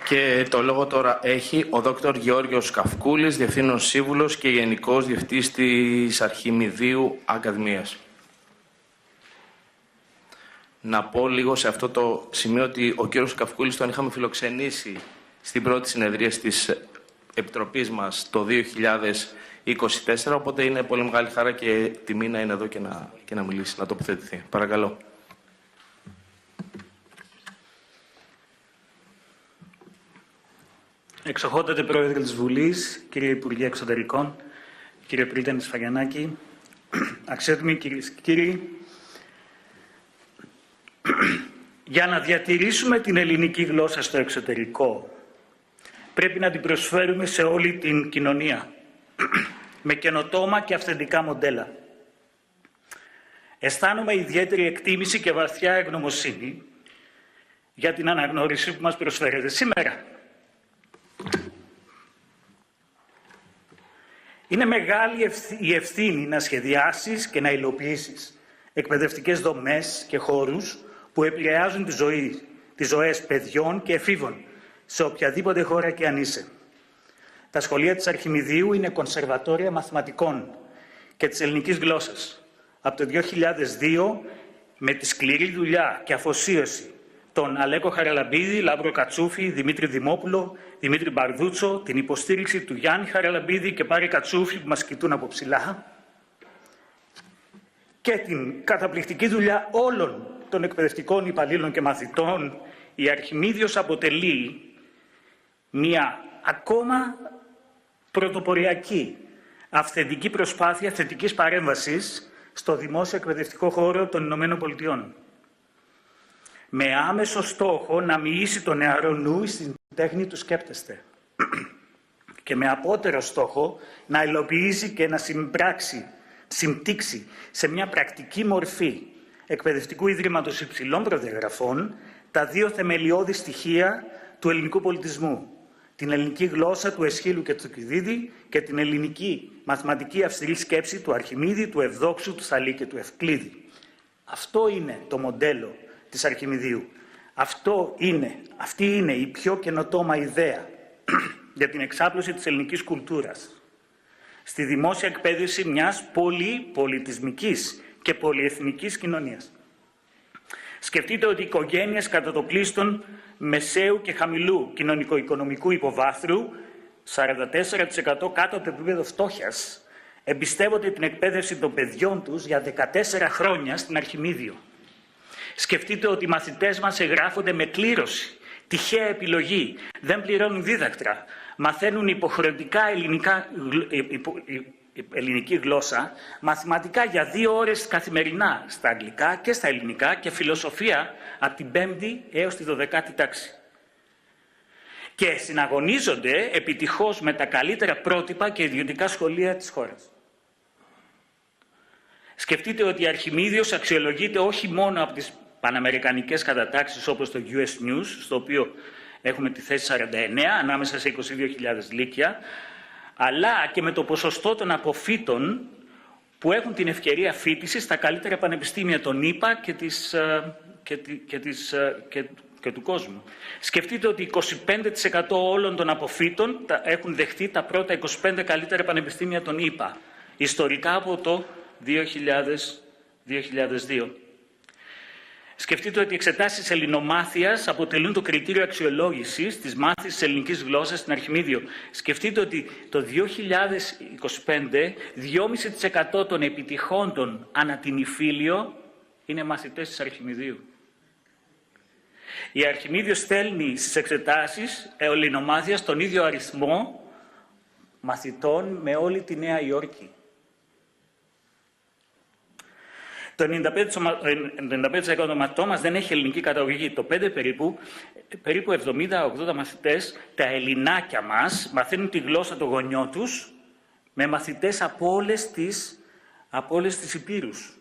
Και το λόγο τώρα έχει ο Δόκτωρ Γεώργιος Καυκούλης, Διευθύνων Σύμβουλος και Γενικός Διευθυντής της Αρχιμιδίου Ακαδημίας. Να πω λίγο σε αυτό το σημείο ότι ο κύριος Καυκούλης τον είχαμε φιλοξενήσει στην πρώτη συνεδρία της Επιτροπής μας το 2024, οπότε είναι πολύ μεγάλη χαρά και τιμή να είναι εδώ και να μιλήσει, να τοποθετηθεί. Παρακαλώ. Εξοχότατε Πρόεδρε της Βουλής, κύριε Υπουργέ Εξωτερικών, κύριε Πρίτανη Σφαγιανάκη, αξιότιμοι κυρίες και κύριοι, για να διατηρήσουμε την ελληνική γλώσσα στο εξωτερικό, πρέπει να την προσφέρουμε σε όλη την κοινωνία, με καινοτόμα και αυθεντικά μοντέλα. Αισθάνομαι ιδιαίτερη εκτίμηση και βαθιά ευγνωμοσύνη για την αναγνώριση που μας προσφέρετε σήμερα. Είναι μεγάλη η ευθύνη να σχεδιάσεις και να υλοποιήσεις εκπαιδευτικές δομές και χώρους που επηρεάζουν τις ζωές παιδιών και εφήβων σε οποιαδήποτε χώρα και αν είσαι. Τα σχολεία της Αρχιμιδίου είναι κονσερβατόρια μαθηματικών και της ελληνικής γλώσσας. Από το 2002, με τη σκληρή δουλειά και αφοσίωση τον Αλέκο Χαραλαμπίδη, Λάμπρο Κατσούφη, Δημήτρη Δημόπουλο, Δημήτρη Μπαρδούτσο, την υποστήριξη του Γιάννη Χαραλαμπίδη και Πάρη Κατσούφη που μας κοιτούν από ψηλά και την καταπληκτική δουλειά όλων των εκπαιδευτικών υπαλλήλων και μαθητών, η Αρχιμίδιος αποτελεί μια ακόμα πρωτοποριακή αυθεντική προσπάθεια θετικής παρέμβασης στο δημόσιο εκπαιδευτικό χώρο των Ηνωμένων Πολιτειών, με άμεσο στόχο να μοιήσει το νεαρό νου στην τέχνη του σκέπτεστε και με απότερο στόχο να υλοποιήσει και να συμπτύξει σε μια πρακτική μορφή εκπαιδευτικού ιδρύματος υψηλών προδιαγραφών τα δύο θεμελιώδη στοιχεία του ελληνικού πολιτισμού, την ελληνική γλώσσα του Αισχύλου και του Θουκυδίδη και την ελληνική μαθηματική αυστηρή σκέψη του Αρχιμίδη, του Ευδόξου, του Θαλή και του Ευκλήδη. Αυτό είναι το μοντέλο της Αρχιμιδίου. Αυτή είναι η πιο καινοτόμα ιδέα για την εξάπλωση της ελληνικής κουλτούρας στη δημόσια εκπαίδευση μιας πολυπολιτισμικής και πολυεθνικής κοινωνίας. Σκεφτείτε ότι οι οικογένειες κατά το πλείστον μεσαίου και χαμηλού κοινωνικο-οικονομικού υποβάθρου, 44% κάτω από το επίπεδο φτώχειας, εμπιστεύονται την εκπαίδευση των παιδιών τους για 14 χρόνια στην Αρχιμίδιο. Σκεφτείτε ότι οι μαθητές μας εγγράφονται με κλήρωση, τυχαία επιλογή, δεν πληρώνουν δίδακτρα, μαθαίνουν υποχρεωτικά ελληνική γλώσσα, μαθηματικά για 2 ώρες καθημερινά στα αγγλικά και στα ελληνικά και φιλοσοφία από την 5η έως τη 12η τάξη. Και συναγωνίζονται επιτυχώς με τα καλύτερα πρότυπα και ιδιωτικά σχολεία της χώρας. Σκεφτείτε ότι η Αρχιμίδιος αξιολογείται όχι μόνο από τις παναμερικανικές κατατάξεις όπως το US News, στο οποίο έχουμε τη θέση 49 ανάμεσα σε 22.000 λύκεια, αλλά και με το ποσοστό των αποφύτων που έχουν την ευκαιρία φοιτησης στα καλύτερα πανεπιστήμια των ΗΠΑ και του κόσμου. Σκεφτείτε ότι 25% όλων των αποφύτων έχουν δεχτεί τα πρώτα 25 καλύτερα πανεπιστήμια των ΗΠΑ, ιστορικά από το 2002. Σκεφτείτε ότι οι εξετάσεις ελληνομάθειας αποτελούν το κριτήριο αξιολόγησης της μάθησης της ελληνικής γλώσσας στην Αρχιμίδιο. Σκεφτείτε ότι το 2025 2,5% των επιτυχόντων ανά την Ιφίλιο είναι μαθητές της Αρχιμιδίου. Η Αρχιμίδιος στέλνει στις εξετάσεις ελληνομάθειας τον ίδιο αριθμό μαθητών με όλη τη Νέα Υόρκη. Το 95% των μαθητών μας δεν έχει ελληνική καταγωγή. Το 5 περίπου 70-80 μαθητές, τα ελληνάκια μας, μαθαίνουν τη γλώσσα των γονιών τους με μαθητές από όλες τις υπήρους.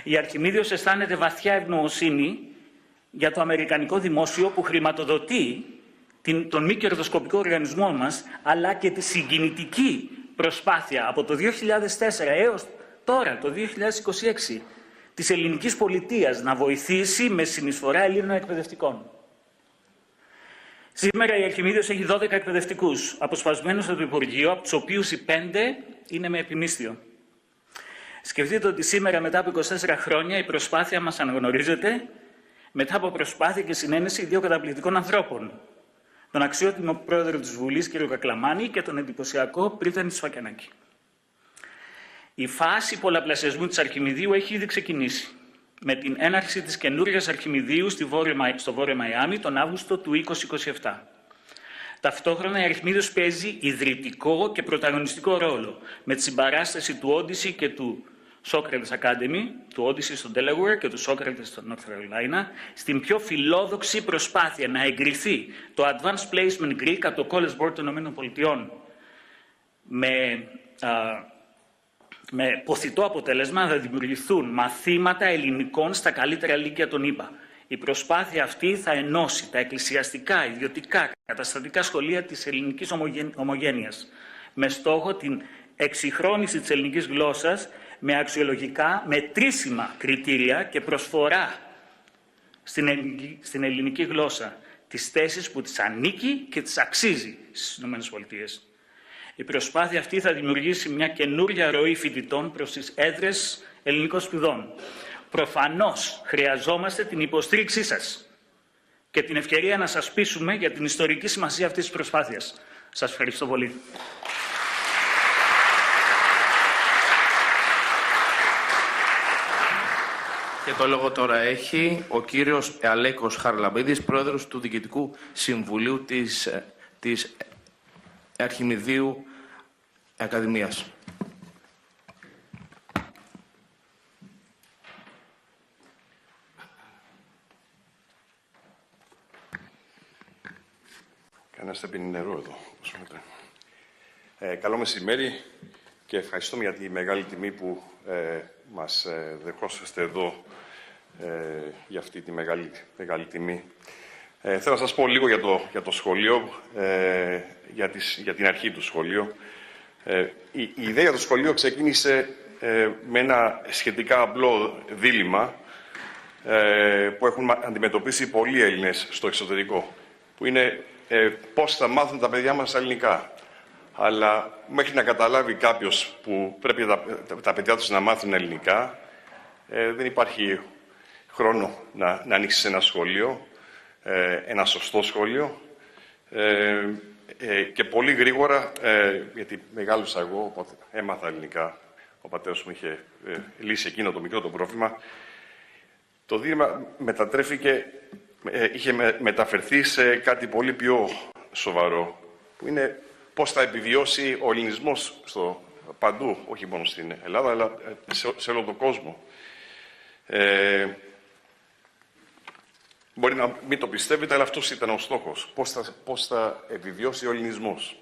Η Αρχιμίδιος αισθάνεται βαθιά ευγνωμοσύνη για το αμερικανικό δημόσιο που χρηματοδοτεί τον μη κερδοσκοπικό οργανισμό μας, αλλά και τη συγκινητική προσπάθεια από το 2004 έως τώρα, το 2026, της ελληνικής πολιτείας να βοηθήσει με συνεισφορά Ελλήνων εκπαιδευτικών. Σήμερα η Αρχιμίδιος έχει 12 εκπαιδευτικούς, αποσπασμένους από το Υπουργείο, από τους οποίους οι 5 είναι με επιμίσθιο. Σκεφτείτε ότι σήμερα, μετά από 24 χρόνια, η προσπάθεια μας αναγνωρίζεται μετά από προσπάθεια και συνένεση 2 καταπληκτικών ανθρώπων. Τον αξιότιμο πρόεδρο της Βουλής, κ. Κακλαμάνη, και τον εντυπωσιακό Πρίτανη Σφακιανάκη. Η φάση πολλαπλασιασμού της Αρχιμιδίου έχει ήδη ξεκινήσει, με την έναρξη της καινούργιας Αρχιμιδίου στο Βόρειο Μαϊάμι τον Αύγουστο του 2027. Ταυτόχρονα η Αρχιμίδιος παίζει ιδρυτικό και πρωταγωνιστικό ρόλο, με τη συμπαράσταση του Odyssey και του Socrates Academy, του Odyssey στο Delaware και του Socrates στο North Carolina, στην πιο φιλόδοξη προσπάθεια να εγκριθεί το Advanced Placement Greek από το College Board των ΗΠΑ, με ποθητό αποτέλεσμα να δημιουργηθούν μαθήματα ελληνικών στα καλύτερα λύκεια των ΗΠΑ. Η προσπάθεια αυτή θα ενώσει τα εκκλησιαστικά, ιδιωτικά, καταστατικά σχολεία της ελληνικής ομογένειας, με στόχο την εξυγχρόνιση της ελληνικής γλώσσας με αξιολογικά μετρήσιμα κριτήρια και προσφορά στην ελληνική γλώσσα τις θέσεις που της ανήκει και της αξίζει στις ΗΠΑ. Η προσπάθεια αυτή θα δημιουργήσει μια καινούργια ροή φοιτητών προς τις έδρες ελληνικών σπουδών. Προφανώς χρειαζόμαστε την υποστήριξή σας και την ευκαιρία να σας πείσουμε για την ιστορική σημασία αυτής της προσπάθειας. Σας ευχαριστώ πολύ. Και το λόγο τώρα έχει ο κύριος Αλέκος Χαρλαμπίδης, πρόεδρος του Διοικητικού Συμβουλίου της Αρχιμιδίου Ακαδημίας. Κανένας δεν πίνει νερό εδώ. Καλό μεσημέρι και ευχαριστούμε για τη μεγάλη τιμή που μας δεχόσαστε εδώ για αυτή τη μεγάλη τιμή. Θέλω να σας πω λίγο για το σχολείο, για την αρχή του σχολείου. Η ιδέα για το σχολείο ξεκίνησε με ένα σχετικά απλό δίλημμα που έχουν αντιμετωπίσει πολλοί Έλληνες στο εξωτερικό, που είναι πώς θα μάθουν τα παιδιά μας ελληνικά. Αλλά μέχρι να καταλάβει κάποιος που πρέπει τα παιδιά τους να μάθουν ελληνικά, δεν υπάρχει χρόνο να ανοίξεις ένα σχολείο, ένα σωστό σχολείο, και πολύ γρήγορα, γιατί μεγάλωσα εγώ, οπότε έμαθα ελληνικά, ο πατέρας μου είχε λύσει εκείνο το μικρό το πρόβλημα, το δίλημμα μετατρέφηκε, είχε μεταφερθεί σε κάτι πολύ πιο σοβαρό, που είναι πώς θα επιβιώσει ο ελληνισμός παντού, όχι μόνο στην Ελλάδα, αλλά σε όλο τον κόσμο. Μπορεί να μην το πιστεύετε, αλλά αυτός ήταν ο στόχος. Πώς θα επιβιώσει ο ελληνισμός.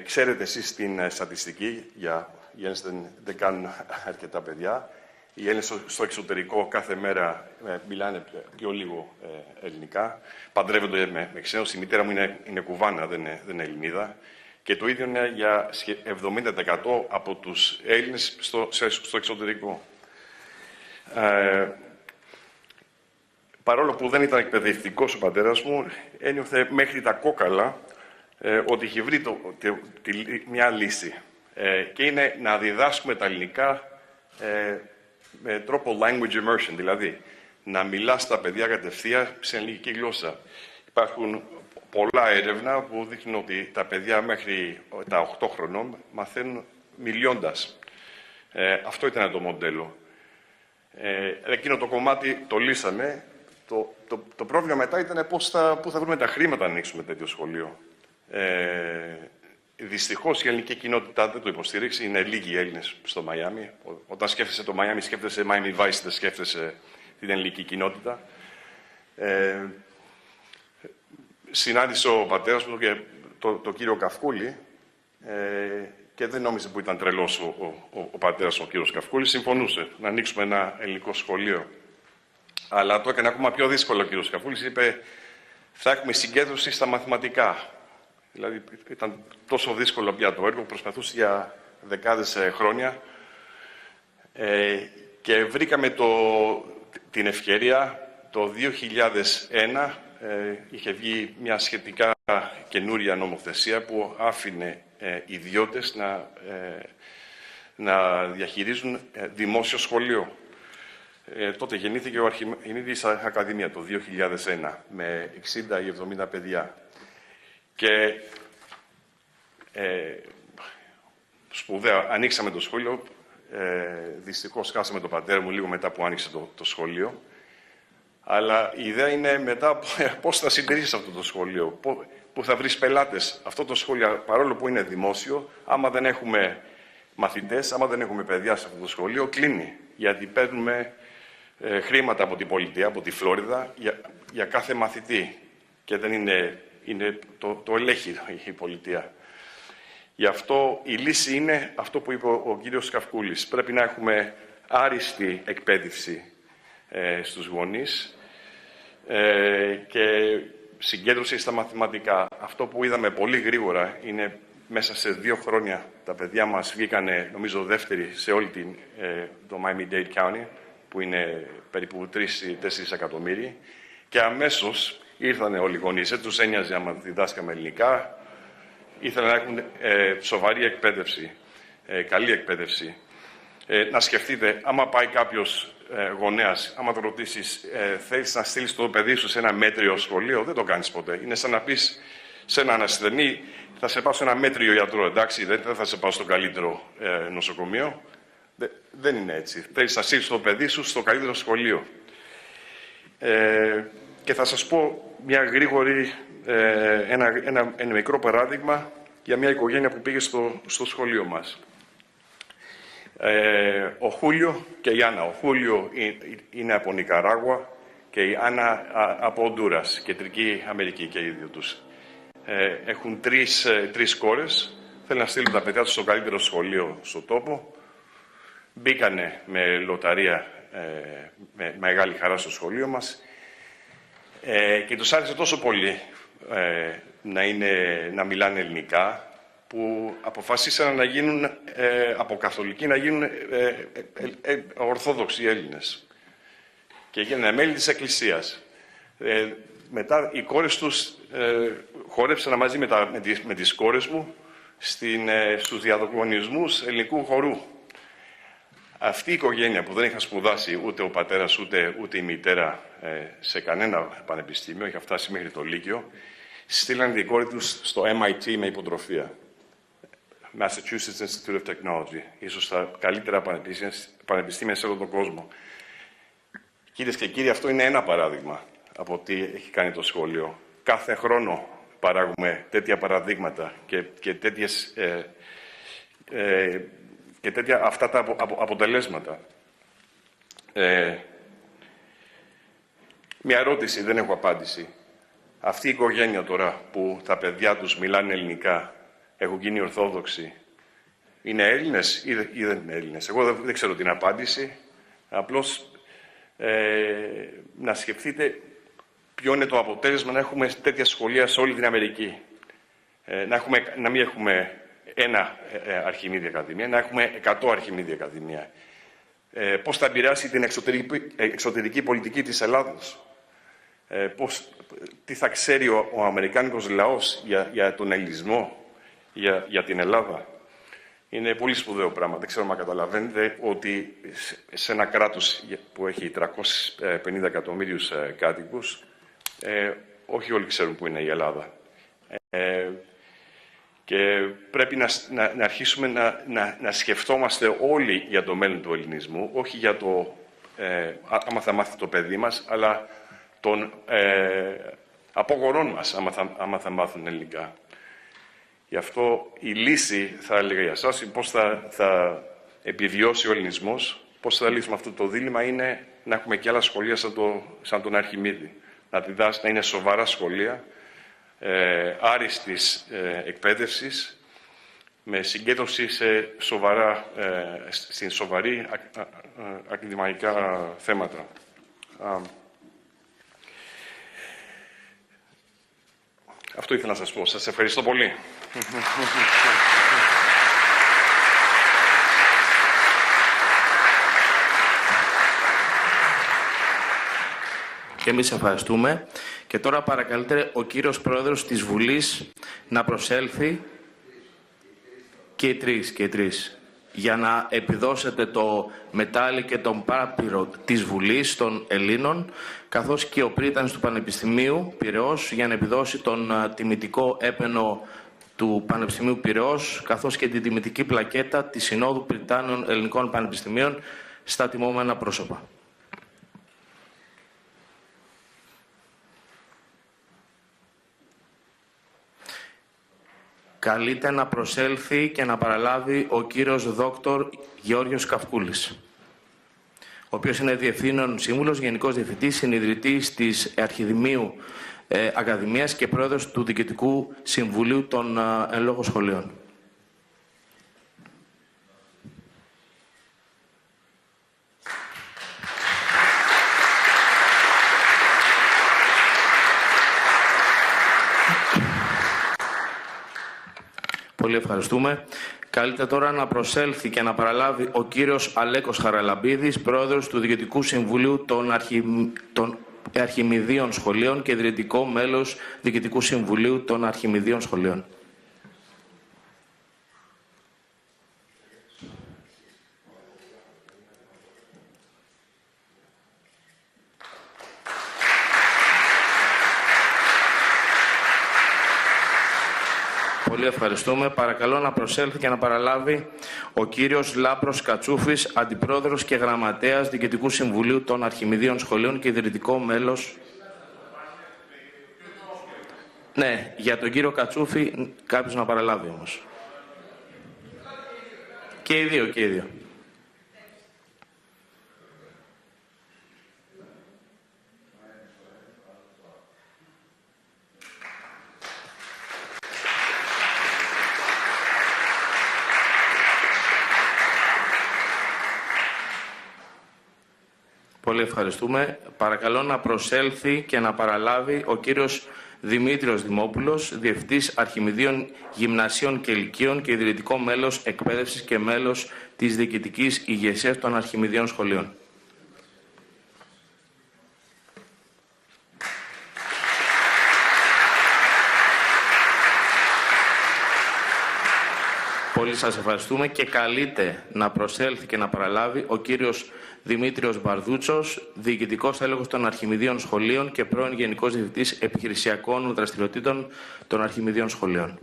Ξέρετε εσείς την στατιστική, οι Έλληνες δεν κάνουν αρκετά παιδιά. Οι Έλληνες στο εξωτερικό κάθε μέρα μιλάνε πιο λίγο ελληνικά. Παντρεύονται με ξένους. Η μητέρα μου είναι Κουβάνα, δεν είναι Ελληνίδα. Και το ίδιο είναι για 70% από τους Έλληνες στο εξωτερικό. Παρόλο που δεν ήταν εκπαιδευτικός ο πατέρας μου, ένιωθε μέχρι τα κόκαλα ότι είχε βρει μια λύση. Και είναι να διδάσκουμε τα ελληνικά με τρόπο language immersion, δηλαδή να μιλάς στα παιδιά κατευθείαν σε ελληνική γλώσσα. Υπάρχουν πολλά έρευνα που δείχνουν ότι τα παιδιά μέχρι τα 8 χρονών μαθαίνουν μιλώντας. Αυτό ήταν το μοντέλο. Εκείνο το κομμάτι το λύσαμε. Το πρόβλημα μετά ήταν πού θα βρούμε τα χρήματα να ανοίξουμε τέτοιο σχολείο. Δυστυχώς η ελληνική κοινότητα δεν το υποστήριξε. Είναι λίγοι Έλληνες στο Μαϊάμι. Όταν σκέφτεσαι το Μαϊάμι, σκέφτεσαι Miami Vice, δεν σκέφτεσαι την ελληνική κοινότητα. Συνάντησε ο πατέρας μου και τον κύριο Καυκούλη και δεν νόμιζε που ήταν τρελός ο πατέρας μου, ο κύριος Καυκούλης. Συμφωνούσε να ανοίξουμε ένα ελληνικό σχολείο. Αλλά το έκανε ακόμα πιο δύσκολο ο κύριος Καυκούλης. Είπε, θα έχουμε συγκέντρωση στα μαθηματικά. Δηλαδή ήταν τόσο δύσκολο πια το έργο που προσπαθούσε για δεκάδες χρόνια. Και βρήκαμε την ευκαιρία το 2001, είχε βγει μια σχετικά καινούρια νομοθεσία που άφηνε ιδιώτες να διαχειρίζουν δημόσιο σχολείο. Τότε γεννήθηκε ο Αρχιμίδης Ακαδημία το 2001 με 60 ή 70 παιδιά. Και σπουδαία, ανοίξαμε το σχολείο. Δυστυχώς χάσαμε τον πατέρα μου λίγο μετά που άνοιξε το σχολείο. Αλλά η ιδέα είναι μετά πώς θα συντηρήσεις αυτό το σχολείο, που θα βρεις πελάτες. Αυτό το σχολείο, παρόλο που είναι δημόσιο, άμα δεν έχουμε μαθητές, άμα δεν έχουμε παιδιά σε αυτό το σχολείο, κλείνει. Γιατί παίρνουμε χρήματα από την πολιτεία, από τη Φλόριδα, για κάθε μαθητή. Και δεν είναι το ελέγχει η πολιτεία. Γι' αυτό η λύση είναι αυτό που είπε ο κύριος Καυκούλης. Πρέπει να έχουμε άριστη εκπαίδευση στους γονείς και συγκέντρωση στα μαθηματικά. Αυτό που είδαμε πολύ γρήγορα είναι μέσα σε 2 χρόνια τα παιδιά μας βγήκανε, νομίζω, δεύτεροι σε όλη το Miami-Dade County, που είναι περίπου 3-4 εκατομμύρια, και αμέσως ήρθανε όλοι οι γονείς. Δεν τους ένοιαζε άμα διδάσκαμε ελληνικά, ήθελαν να έχουν σοβαρή εκπαίδευση, καλή εκπαίδευση. Να σκεφτείτε, άμα πάει κάποιος γονέας, άμα το ρωτήσεις, θέλεις να στείλεις το παιδί σου σε ένα μέτριο σχολείο, δεν το κάνεις ποτέ. Είναι σαν να πεις σε έναν ασθενή, θα σε πάω σε ένα μέτριο γιατρό, εντάξει, δεν θα σε πάω στο καλύτερο νοσοκομείο. Δεν είναι έτσι. Θέλεις να στείλεις το παιδί σου στο καλύτερο σχολείο. Και θα σας πω μια γρήγορη, ένα μικρό παράδειγμα για μια οικογένεια που πήγε στο σχολείο μας. Ο Χούλιο και η Άννα. Ο Χούλιο είναι από Νικαράγουα και η Άννα από Οντούρας, Κεντρική Αμερική και οι δύο τους. Έχουν τρεις κόρες. Θέλουν να στείλουν τα παιδιά τους στο καλύτερο σχολείο στον τόπο. Μπήκανε με λοταρία, με μεγάλη χαρά στο σχολείο μας και τους άρεσε τόσο πολύ να μιλάνε ελληνικά, που αποφασίσαν να γίνουν από καθολικοί, να γίνουν ορθόδοξοι Έλληνες και γίνανε μέλη της Εκκλησίας. μετά οι κόρες τους χόρεψαν μαζί με τις κόρες μου στους διαδοκονισμούς ελληνικού χορού. Αυτή η οικογένεια που δεν είχα σπουδάσει ούτε ο πατέρας ούτε η μητέρα σε κανένα πανεπιστήμιο, είχα φτάσει μέχρι το Λύκειο, στείλαν την κόρη τους στο MIT με υποτροφία. Massachusetts Institute of Technology, ίσως τα καλύτερα πανεπιστήμια σε όλο τον κόσμο. Κυρίες και κύριοι, αυτό είναι ένα παράδειγμα από τι έχει κάνει το σχολείο. Κάθε χρόνο παράγουμε τέτοια παραδείγματα και τέτοια αυτά τα αποτελέσματα. Μια ερώτηση, δεν έχω απάντηση. Αυτή η οικογένεια τώρα που τα παιδιά τους μιλάνε ελληνικά, έχουν γίνει Ορθόδοξοι, είναι Έλληνες ή δεν είναι Έλληνες? Εγώ δεν ξέρω την απάντηση. Απλώς να σκεφτείτε ποιο είναι το αποτέλεσμα να έχουμε τέτοια σχολεία σε όλη την Αμερική. Να μην έχουμε ένα Αρχιμίδη Ακαδημία, να έχουμε 100 Αρχιμίδη Ακαδημία. Πώς θα επηρεάσει την εξωτερική πολιτική της Ελλάδος. Τι θα ξέρει ο Αμερικάνικος λαός για τον ελληνισμό, για την Ελλάδα. Είναι πολύ σπουδαίο πράγμα. Δεν ξέρω αν καταλαβαίνετε ότι σε ένα κράτος που έχει 350 εκατομμύριους κάτοικους, όχι όλοι ξέρουν που είναι η Ελλάδα. Και πρέπει να αρχίσουμε να σκεφτόμαστε όλοι για το μέλλον του ελληνισμού, όχι για το άμα θα μάθει το παιδί μας, αλλά των απογονών μας, άμα θα μάθουν ελληνικά. Γι' αυτό η λύση, θα έλεγα για εσάς, πώς θα επιβιώσει ο ελληνισμός, πώς θα λύσουμε αυτό το δίλημμα, είναι να έχουμε και άλλα σχολεία σαν τον Αρχιμίδη. Να είναι σοβαρά σχολεία, άριστης εκπαίδευσης, με συγκέντρωση στην σοβαρή ακαδημαϊκά θέματα. Αυτό ήθελα να σας πω. Σας ευχαριστώ πολύ. Και εμείς ευχαριστούμε. Και τώρα παρακαλείται ο κύριος Πρόεδρος της Βουλής να προσέλθει, και οι τρεις, για να επιδώσετε το μετάλλι και τον πάπυρο της Βουλής των Ελλήνων, καθώς και ο πρίτανης του Πανεπιστημίου Πειραιώς για να επιδώσει τον τιμητικό έπαινο του Πανεπιστημίου Πειραιώς, καθώς και την τιμητική πλακέτα της Συνόδου Πριτάνων Ελληνικών Πανεπιστημίων στα τιμώμενα πρόσωπα. Καλείται να προσέλθει και να παραλάβει ο κύριος Δόκτωρ Γεώργιος Καυκούλης, ο οποίος είναι Διευθύνων Σύμβουλος, Γενικός Διευθυντής, Συνιδρυτής της Αρχιδημείου Ακαδημίας και Πρόεδρος του Διοικητικού Συμβουλίου των εν λόγω σχολείων. Πολύ ευχαριστούμε. Καλείται τώρα να προσέλθει και να παραλάβει ο κύριος Αλέκος Χαραλαμπίδης, Πρόεδρος του Διοικητικού Συμβουλίου των Αρχιμιδίων Σχολείων και ιδρυτικό μέλος Διοικητικού Συμβουλίου των Αρχιμιδίων Σχολείων. Πολύ ευχαριστούμε. Παρακαλώ να προσέλθει και να παραλάβει ο κύριος Λάπρος Κατσούφης, Αντιπρόεδρος και Γραμματέας Διοικητικού Συμβουλίου των Αρχιμιδίων Σχολείων και ιδρυτικό μέλος. Ναι, για τον κύριο Κατσούφη κάποιος να παραλάβει όμως. Και οι δύο. Πολύ ευχαριστούμε. Παρακαλώ να προσέλθει και να παραλάβει ο κύριος Δημήτριος Δημόπουλος, Διευθυντής Αρχιμιδίων Γυμνασίων και Λυκείων και ιδρυτικό μέλος εκπαίδευσης και μέλος της Διοικητικής Ηγεσίας των Αρχιμιδίων Σχολείων. Πολύ σας ευχαριστούμε και καλείται να προσέλθει και να παραλάβει ο κύριος Δημήτριος Μπαρδούτσος, διοικητικός τέλεχος των Αρχιμηδίων Σχολείων και πρώην Γενικός Διευθυντής Επιχειρησιακών Δραστηριοτήτων των Αρχιμηδίων Σχολείων.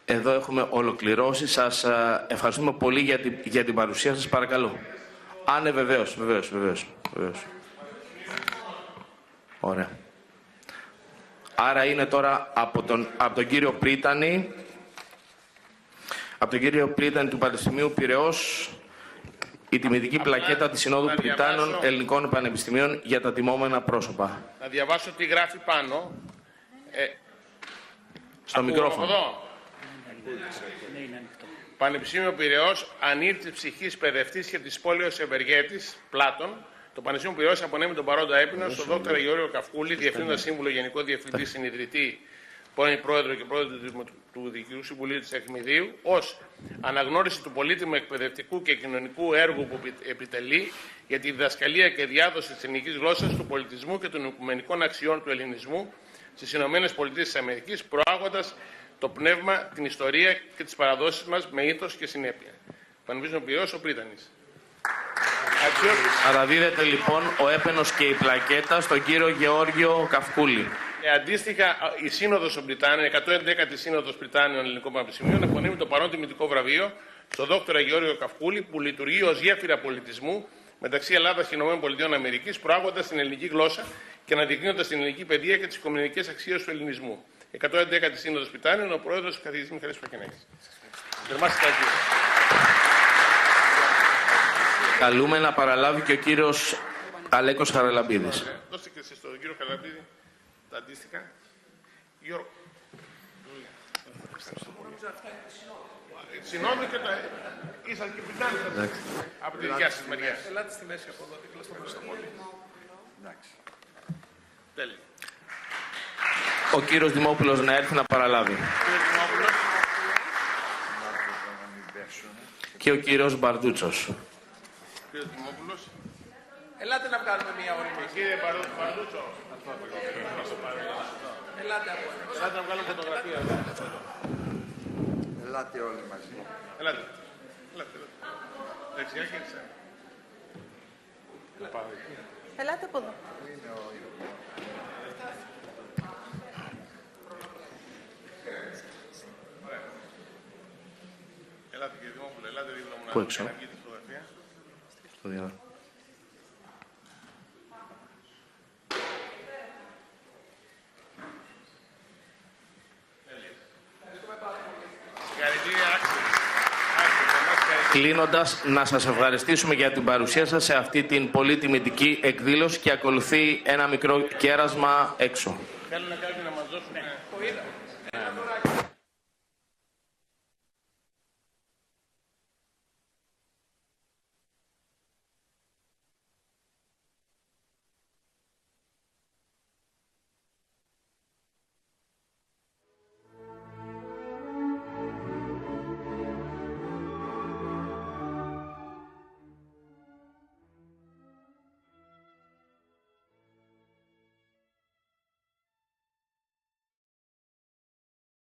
Εδώ έχουμε ολοκληρώσει. Σας ευχαριστούμε πολύ για την παρουσία σας. Παρακαλώ. Ναι, βεβαίως. Ωραία. Άρα είναι τώρα από τον κύριο Πρίτανη, του Πανεπιστημίου Πειραιώς, η τιμητική πλακέτα της Συνόδου Πριτάνων Ελληνικών Πανεπιστημίων για τα τιμόμενα πρόσωπα. Να διαβάσω τι γράφει πάνω. Στο μικρόφωνο. Πανεπιστήμιο Πειραιώς, ανήρτης ψυχής παιδευτής και της πόλεως ευεργέτης, Πλάτων. Το Πανεπιστήμιο Πειραιώς απονέμει τον παρόντα έπινο στον Δόκτωρα Γεώργιο Καυκούλη, Διευθύνοντα Σύμβουλο, Γενικό Διευθυντή, Συνιδρυτή, πρώην Πρόεδρο και Πρόεδρο του Διοικητικού Συμβουλίου της Αρχιμηδίου, ως αναγνώριση του πολύτιμου εκπαιδευτικού και κοινωνικού έργου που επιτελεί για τη διδασκαλία και διάδοση της ελληνικής γλώσσας, του πολιτισμού και των οικουμενικών αξιών του ελληνισμού στις ΗΠΑ, προάγοντας το πνεύμα, την ιστορία και τις παραδόσεις μας με ήθος και συνέπεια. Πανεπιστήμιο Πειραιώς, ο Πρίτανης. Παραδίδεται λοιπόν ο έπαινος και η πλακέτα στον κύριο Γεώργιο Καυκούλη. Αντίστοιχα, η Σύνοδος των Πριτάνων, η 111η Σύνοδος Πριτάνων Ελληνικών Πανεπιστημίων, απονέμει το παρόν τιμητικό βραβείο στον Δόκτωρα Γεώργιο Καυκούλη, που λειτουργεί ως γέφυρα πολιτισμού μεταξύ Ελλάδας και ΗΠΑ, προάγοντας την ελληνική γλώσσα και αναδεικνύοντας την ελληνική παιδεία και τις οικουμενικές αξίες του ελληνισμού. 111η Σύνοδος Πριτάνων, ο Πρόεδρος καθηγητής Μιχαήλ Πακενέκης. Καλούμε να παραλάβει και ο κύριος Αλέκος Χαραλαμπίδης. Δώστε και εσείς στον κύριο Χαραλαμπίδη τα αντίστοιχα. Γιώργο. Συγγνώμη και τα... Ήσαν και Πριτάνες από τη δικιά σας μεριά. Ελάτε στη μέση από εδώ, δίπλα στο Χριστόπολη. Εντάξει. Τέλεια. Ο κύριος Δημόπουλος να έρθει να παραλάβει. Και ο κύριος Μπαρδούτσος. Κύριος Δημόπουλος. Ελάτε να βγάλουμε μία όρη. Κύριε Μπαρδούτσο. Ελάτε να βγάλουμε φωτογραφία. Ελάτε όλοι μαζί. Ελάτε. Δεξιά και αριστερά. Ελάτε από εδώ. Ελάτε κύριε Δημόπουλο, ελάτε δίπλα μου να πού έξω? αγγείτε τη φωτογραφία. Στο διάδρομο. Κλείνοντας, να σας ευχαριστήσουμε για την παρουσία σας σε αυτή την πολύ τιμητική εκδήλωση και ακολουθεί ένα μικρό κέρασμα έξω. Θέλουν κάποιοι να μας δώσουν...